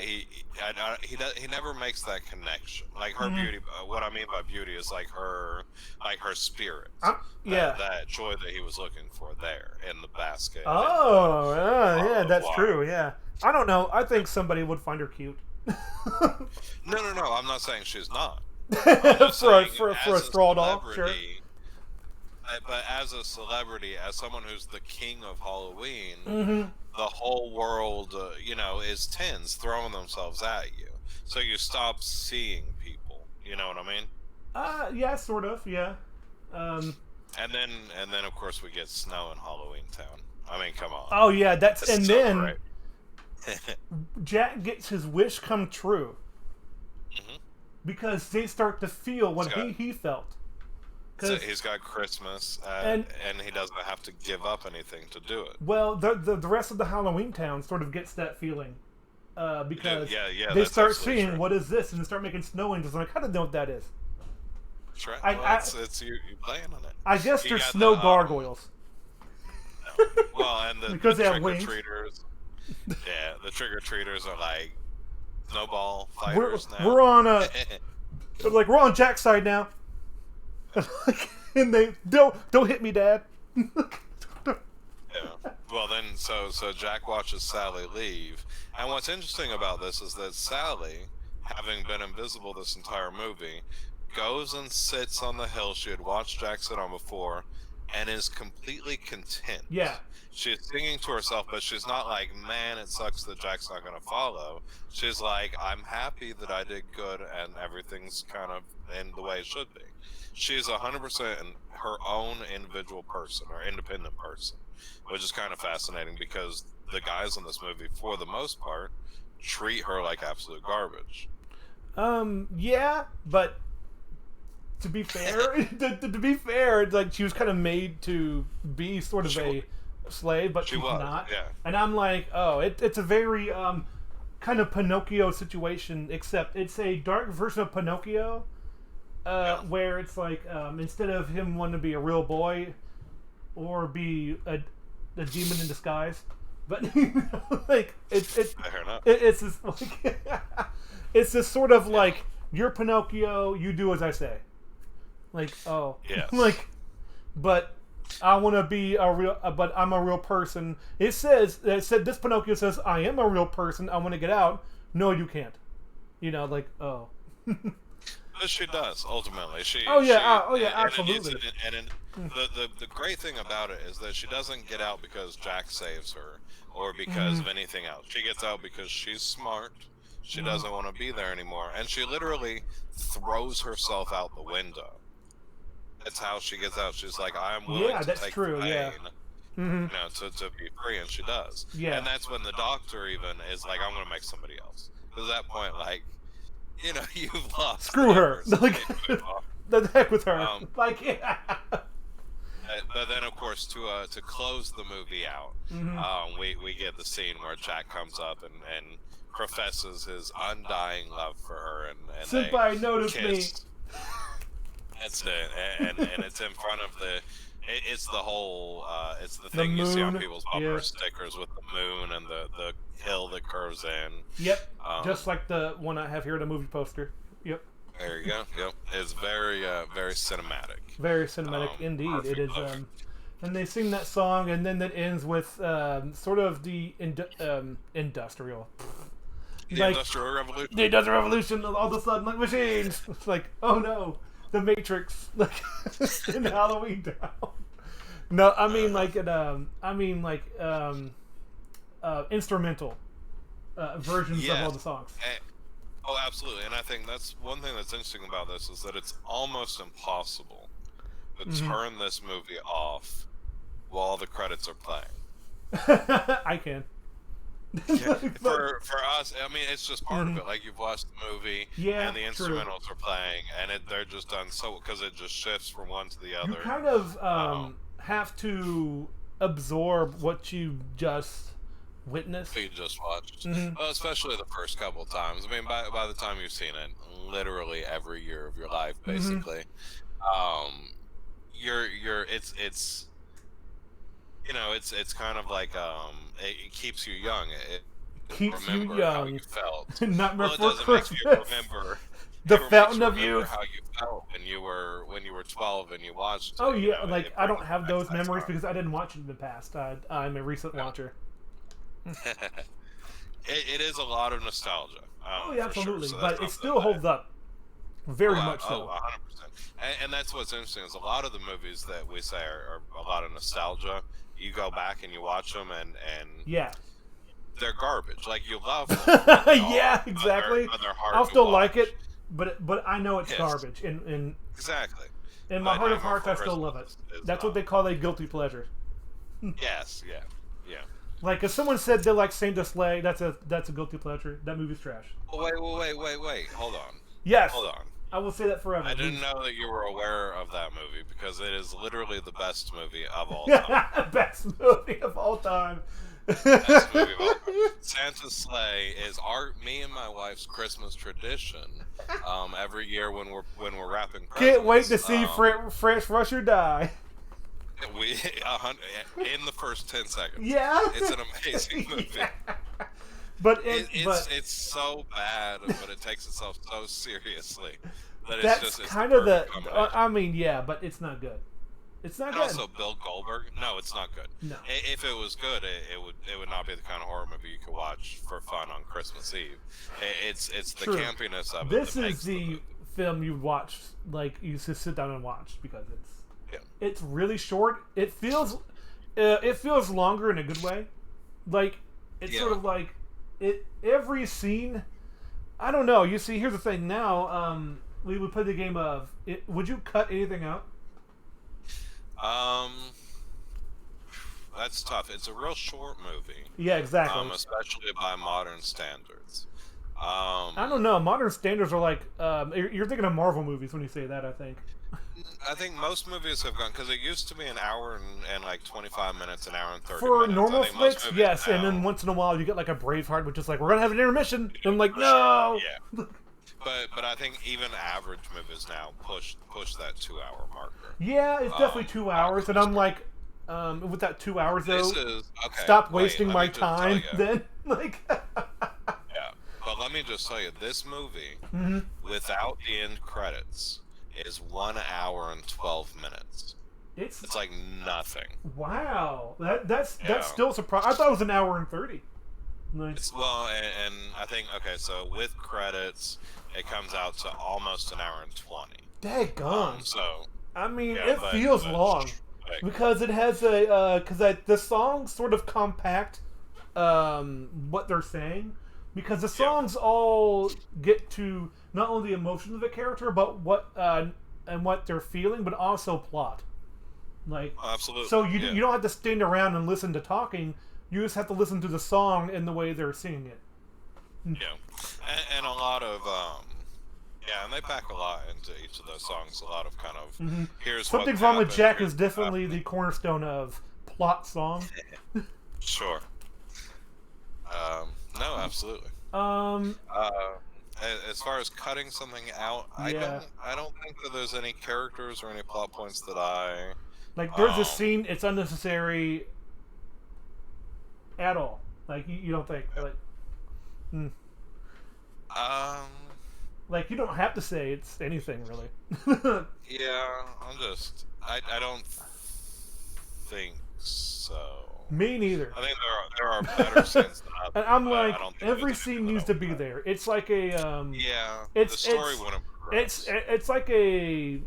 He never makes that connection. Like her beauty. What I mean by beauty is like her spirit.
Yeah.
That joy that he was looking for there in the basket.
Oh, yeah, that's
Wow.
true. Yeah, I don't know. I think somebody would find her cute.
No. I'm not saying she's not.
for a straw doll, sure.
celebrity, But as a celebrity, as someone who's the king of Halloween,
Mm-hmm.
the whole world, is tens throwing themselves at you. So you stop seeing people. You know what I mean?
Yeah, sort of. Yeah.
And then of course we get snow in Halloween Town. I mean, come on.
Oh yeah, that's
It's
and
so
then
great.
Jack gets his wish come true
Mhm.
because they start to feel what
Scott.
he felt.
So
'Cause-
he's got Christmas,
And-
and he doesn't have to give up anything to do it.
Well, the rest of the Halloween town sort of gets that feeling because
Yeah,
they
that's
start
absolutely
seeing
true.
what is this and they start making snow angels. I'm like, I don't know what that is.
That's right.
I-
Well,
I-
it's you playing on it.
I guess
You
they're
got
snow
the,
gargoyles.
Well, and the,
Because
the
they have
trick or
wings.
treaters. Yeah, the trick or treaters are like snowball
We're
fighters now.
we're on like we're on Jack's side now. And they don't hit me, Dad.
Yeah. Well, then, so Jack watches Sally leave, and what's interesting about this is that Sally, having been invisible this entire movie, goes and sits on the hill she had watched Jack sit on before, and is completely content.
Yeah.
She's singing to herself, but she's not like, man, it sucks that Jack's not going to follow. She's like, I'm happy that I did good and everything's kind of in the way it should be. She's 100% her own individual person or independent person, which is kind of fascinating because the guys in this movie, for the most part, treat her like absolute garbage.
Yeah, but to be fair, to be fair, it's like she was kind of made to be sort of a slave, but she's not.
Yeah.
And I'm like, oh, it's a very kind of Pinocchio situation, except it's a dark version of Pinocchio, where it's like instead of him wanting to be a real boy or be a demon in disguise, but like it's this like it's this sort of like, you're Pinocchio, you do as I say. Like, oh,
yes.
like, but I want to be a real, but I'm a real person. It said this Pinocchio says, I am a real person. I want to get out. No, you can't. You know, like, oh.
But she does ultimately.
Absolutely.
The great thing about it is that she doesn't get out because Jack saves her or because of anything else. She gets out because she's smart. She doesn't want to be there anymore, and she literally throws herself out the window. That's how she gets out. She's like, I'm willing to take the pain, you know, to be free, and she does.
Yeah.
And that's when the doctor even is like, I'm going to make somebody else. Because at that point, like, you know, you've lost.
Screw her. Like, the heck with her. Like, yeah.
But then, of course, to close the movie out, we get the scene where Jack comes up and professes his undying love for her, and
Senpai noticed me.
That's it, and it's in front of it's the whole it's the thing
the
you see on
moon,
people's bumper stickers with the moon and the hill that curves in.
Yep, just like the one I have here, the movie poster. Yep.
There you go. Yep, it's very very cinematic.
Very cinematic indeed. It is. And they sing that song, and then that ends with sort of the industrial.
The Industrial Revolution.
The Industrial Revolution. All of a sudden, like machines. It's like, oh no, the Matrix, like in Halloween Town. No, I mean instrumental versions of all the songs.
Oh, absolutely. And I think that's one thing that's interesting about this is that it's almost impossible to turn this movie off while the credits are playing.
I can.
Yeah, for us, I mean, it's just part of it. Like, you've watched the movie, and the instrumentals are playing, and they're just done so because it just shifts from one to the other.
You kind of have to absorb what you just witnessed.
You just watched, especially the first couple of times. I mean, by the time you've seen it, literally every year of your life, basically, it's. You know, it's kind of like it keeps you young. It
keeps
remember
you young.
How you felt.
Nightmare
Before
Christmas.
Make you remember
the Fountain of Youth.
How you felt when you were 12 and you watched.
Oh yeah, like I don't have those memories because I didn't watch it in the past. I'm a recent watcher.
It is a lot of nostalgia.
Oh yeah, absolutely,
so
but it still holds up. Very much so.
100%. And that's what's interesting is a lot of the movies that we say are a lot of nostalgia. You go back and you watch them, and
yeah,
they're garbage. Like, you love them.
Yeah, exactly.
But they're hard
I'll
to
still
watch.
like it, but I know it's garbage.
Exactly.
In my heart of hearts, I still love it. That's what they call a guilty pleasure.
Yes. Yeah.
Like, if someone said they like Saint of Slay, that's a guilty pleasure. That movie's trash.
Oh, wait. Hold on.
Yes.
Hold on.
I will say that forever.
I didn't know that you were aware of that movie because it is literally the best movie of all time.
Best movie of all time.
Best movie of all time. Santa's Sleigh is me and my wife's Christmas tradition. Every year when we're wrapping presents.
Can't wait to see French Rusher die.
We in the first 10 seconds.
Yeah,
it's an amazing movie.
Yeah. But
it's so bad, but it takes itself so seriously that
it's kind of the. I mean, yeah, but it's not good. It's not good.
Also, Bill Goldberg. No, it's not good.
No.
If it was good, it would not be the kind of horror movie you could watch for fun on Christmas Eve. It's the campiness of it.
This is the film you watch, like you just sit down and watch, because
Yeah.
it's really short. It feels longer in a good way. Like it's
Yeah.
sort of like every scene. I don't know. You see, here's the thing. Now, we would play the game of would you cut anything out?
That's tough. It's a real short movie,
Yeah, exactly.
especially by modern standards.
I don't know. Modern standards are like you're thinking of Marvel movies when you say that. I think.
I think most movies have gone, because it used to be an hour and like 25 minutes, an hour and 30
For
minutes.
normal
I think most
flicks,
movies
yes, and
now-
then once in a while you get like a Braveheart, which is like we're gonna have an intermission, and I'm like, no.
Yeah. But I think even average movies now push that 2-hour marker.
Yeah, it's definitely 2 hours, and I'm like, with that 2 hours though,
This is okay.
stop
wait,
wasting
let
my
me just tell
time.
you.
Then, like,
Yeah, but let me just tell you, this movie
mhm.
without the end credits is 1 hour and 12 minutes.
it's
It's like nothing.
wow. That's
Yeah.
still surprising. I thought it was an hour and 30. Like,
It's well, and I think okay, so with credits, it comes out to almost an hour and 20.
daggone.
So
I mean,
yeah,
it feels
but-
long.
like,
Because it has the songs sort of compact what they're saying, because the songs all get to not only the emotions of the character, but what and what they're feeling, but also plot. Like,
absolutely.
so you
yeah.
you don't have to stand around and listen to talking. You just have to listen to the song and the way they're singing it.
Yeah, and a lot of yeah, and they pack a lot into each of those songs. A lot of kind of here's what
Something's Wrong with
happened,
Jack
here's
is
what
definitely
happened.
the cornerstone of plot song.
Sure. No, absolutely.
Um,
As far as cutting something out,
Yeah.
I don't think that there's any characters or any plot points that I.
like there's a scene, it's unnecessary at all. Like you don't think like. Like, you don't have to say it's anything, really.
Yeah, I don't think so.
Me neither.
I think there are better scenes than others.
And I'm
but
like,
I don't think
every
there's
scene
anything
needs
that
to be
I-
there. It's like a,
Yeah,
it's-
the story
it's-
wouldn't progress.
it's like a,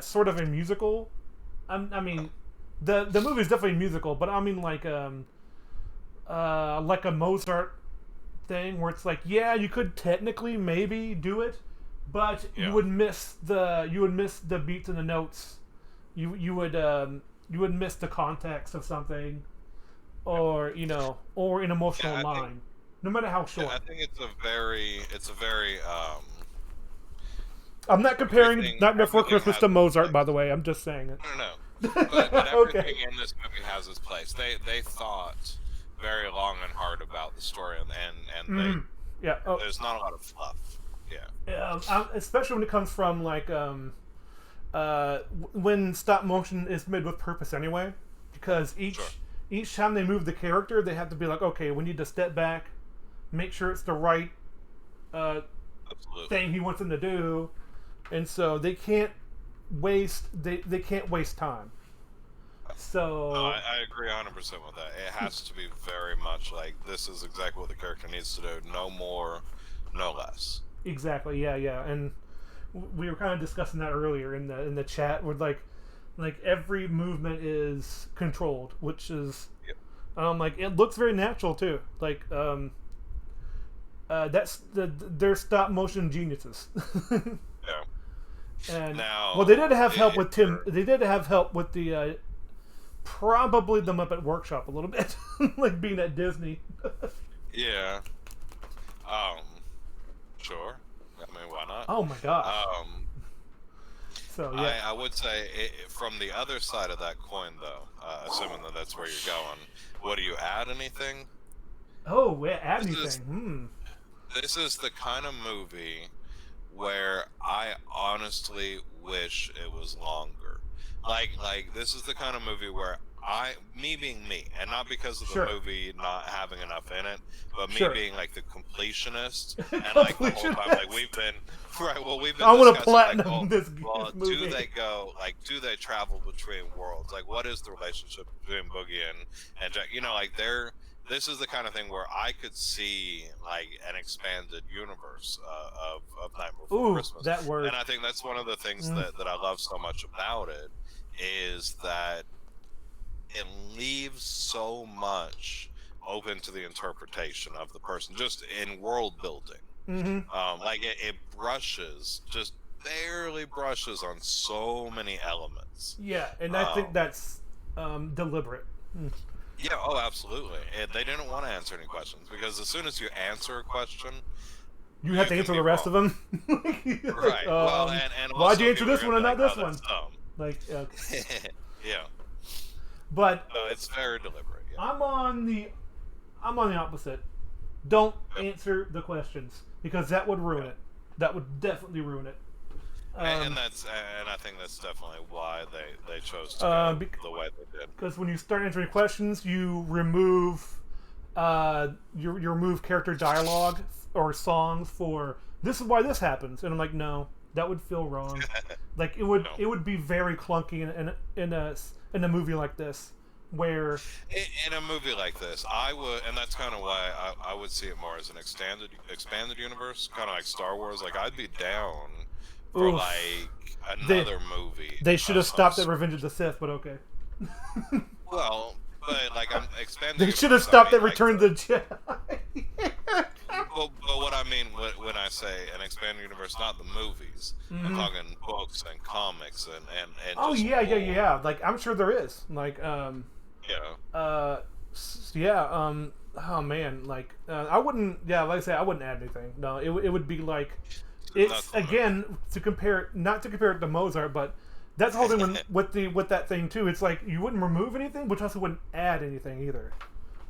sort of a musical. I mean, the movie is definitely a musical, but I mean like a Mozart thing where it's like, yeah, you could technically maybe do it, but
Yeah.
you would miss the beats and the notes. You would miss the context of something, or or an emotional
Yeah, I think-
line, no matter how short.
Yeah, I think it's a very
I'm not comparing
everything-
Nightmare Before
everything
Christmas
has
to Mozart,
its
by
place.
the way. I'm just saying it.
no. But
Okay.
everything in this movie has its place. They thought very long and hard about the story, and
Yeah. Oh,
there's not a lot of fluff. Yeah.
especially when it comes from like when stop motion is made with purpose anyway, because each time they move the character, they have to be like, okay, we need to step back, make sure it's the right
Absolutely.
thing he wants them to do, and so they can't waste time. So
No, I agree 100% with that. It has to be very much like this is exactly what the character needs to do. No more, no less.
exactly, yeah, and we were kind of discussing that earlier in the chat, where like every movement is controlled, which is
Yep.
like it looks very natural too. Like that's they're stop motion geniuses.
Yeah.
And
Now,
well, they did have help
it-
with Tim. They did have help with the probably the Muppet Workshop a little bit, like being at Disney.
Yeah. Sure. I mean, why not?
Oh my gosh! So yeah,
I would say from the other side of that coin, though, assuming that that's where you're going, would you add anything?
oh yeah, add
this
anything?
is- This is the kind of movie where I honestly wish it was longer. Like this is the kind of movie where me being me, and not because of the
Sure.
movie not having enough in it, but me
Sure.
being like the completionist, and like the whole time, like we've been
I want to
discussing,
platinum
like,
this
well,
movie.
do they travel between worlds? Like, what is the relationship between Boogie and Jack? Like this is the kind of thing where I could see like an expanded universe of Nightmare Before
Ooh,
Christmas,
that word.
and I think that's one of the things that I love so much about it is that it leaves so much open to the interpretation of the person, just in world building. Like it brushes, just barely brushes on so many elements.
Yeah, and I think that's deliberate.
Yeah, oh, absolutely. They didn't want to answer any questions because as soon as you answer a question,
You have to
can
answer
be
the rest
wrong.
of them.
Right. Well, and also
why'd you answer
people are
this
gonna
one
be
and not
like,
this
"Oh,
one?
that's dumb."
Like, okay.
Yeah.
But
No, it's very deliberate. Yeah.
I'm on the opposite. Don't answer the questions because that would ruin it. That would definitely ruin it.
And I think that's definitely why they chose to go the way they did.
Because when you start answering questions, you remove you remove character dialogue or songs for this is why this happens, and I'm like, no, that would feel wrong. Like it would be very clunky in a movie like this, where
In a movie like this, I would, and that's kind of why I would see it more as an expanded universe, kind of like Star Wars. Like I'd be down for
oof,
like another movie.
they should have stopped at Revenge of the Sith, but okay.
Well, but like I'm expanding.
They should have stopped at Return of the Jedi.
But what I mean when I say an expanded universe, not the movies. I'm talking books and comics and
Oh
just
yeah. Like I'm sure there is. Like
yeah.
oh man, like I wouldn't. Yeah, like I say, I wouldn't add anything. No, it would be like it's again to compare, not to compare it to Mozart, but that's the whole thing with that thing too. It's like you wouldn't remove anything, but you also wouldn't add anything either.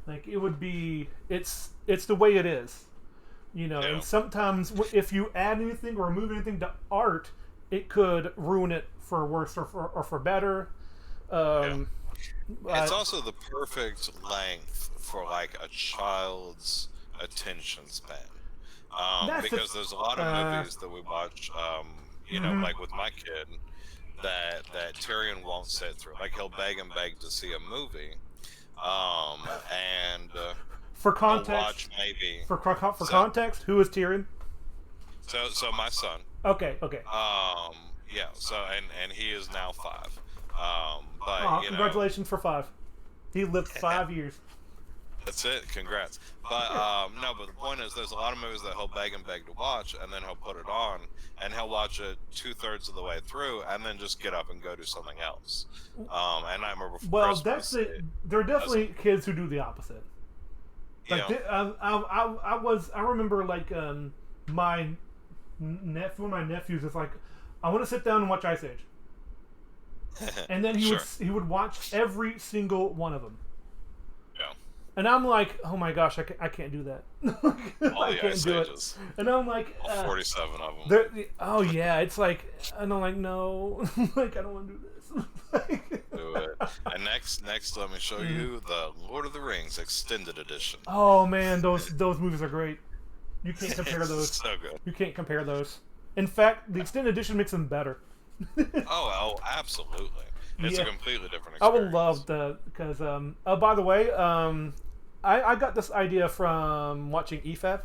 Like it would be, it's the way it is, you know.
Yeah.
And sometimes if you add anything or remove anything to art, it could ruin it for worse or for better.
It's also the perfect length for like a child's attention span. Because there's a lot of movies that we watch, you know, like with my kid, that Tyrion won't sit through. Like he'll beg and beg to see a movie, and
for context,
he'll watch maybe
for context, who is Tyrion?
So my son.
Okay.
Yeah. So and he is now 5. But you know,
congratulations for 5. He lived 5 years.
That's it. Congrats. But no, but the point is, there's a lot of movies that he'll beg and beg to watch, and then he'll put it on, and he'll watch it 2/3 of the way through, and then just get up and go do something else. And Nightmare Before Christmas.
That's it. There are definitely kids who do the opposite. Like
Yeah.
I remember like my nephew, one of my nephews is like, I want to sit down and watch Ice Age, and then he would watch every single one of them.
Yeah.
And I'm like, oh my gosh, I can't do that. I can't do it. And I'm like,
all 47 of them.
Oh yeah, it's like, and I'm like, no, like I don't want to do this.
Do it. And next, let me show you the Lord of the Rings Extended Edition.
Oh man, those movies are great. You can't compare those.
So good.
You can't compare those. In fact, the extended edition makes them better.
Oh, absolutely. It's a completely different experience.
I would love because oh, by the way, I got this idea from watching EFAP.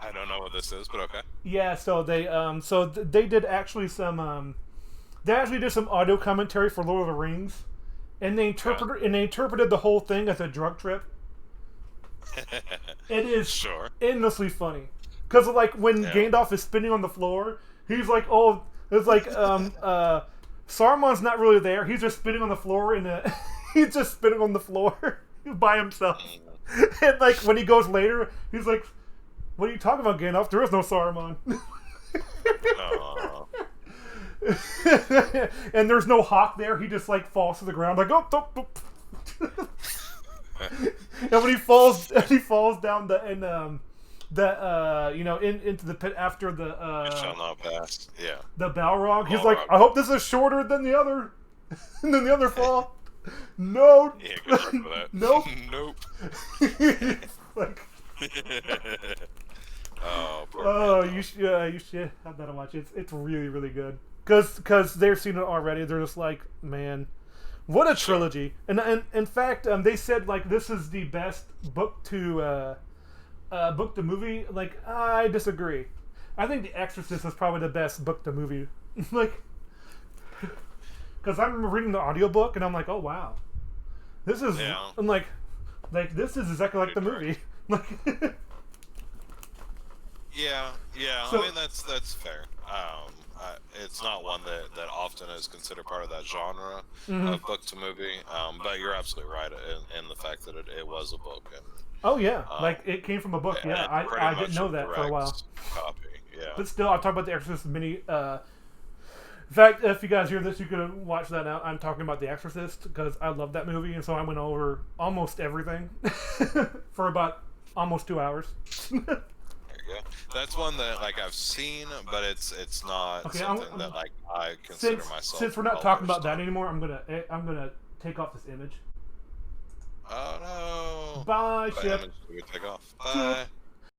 I don't know what this is, but okay.
Yeah, so they did actually some they actually did some audio commentary for Lord of the Rings, and they interpreted the whole thing as a drug trip. It is endlessly funny because like when Gandalf is spinning on the floor, he's like, oh, it's like Saruman's not really there. He's just spinning on the floor he's just spinning on the floor by himself. And like when he goes later, he's like, what are you talking about, Gandalf? There is no Saruman. And there's no hawk there. He just like falls to the ground like, oh. And when he falls down into the pit after the
it shall not pass. Yeah.
The Balrog. He's like, I hope this is shorter than the other fall. No.
Yeah, good luck for that.
Nope.
Nope.
Like, you should have that to watch. It's really, really good. Because they've seen it already. They're just like, man, What a trilogy! And in fact, they said like this is the best book to movie. Like I disagree. I think The Exorcist is probably the best book to movie. Like, because I remember reading the audiobook and I'm like, oh wow, this is.
Yeah.
I'm like this is exactly like the movie. Like.
Yeah.
So-
I mean, that's fair. It's not one that often is considered part of that genre of book to movie. But you're absolutely right in the fact that it was a book. And,
Oh yeah, like it came from a book. Yeah,
and pretty
I
much
didn't know that for a
direct
while.
Copy. Yeah.
But still, I'll talk about The Exorcist mini. In fact, if you guys hear this, you can watch that out. I'm talking about The Exorcist because I love that movie, and so I went over almost everything for about almost 2 hours.
There you go. That's one that like I've seen, but it's not
Okay,
something that like I consider myself.
Since we're not talking about that anymore, I'm gonna take off this image.
Oh no!
Bye,
What
ship.
image do we take off? Bye.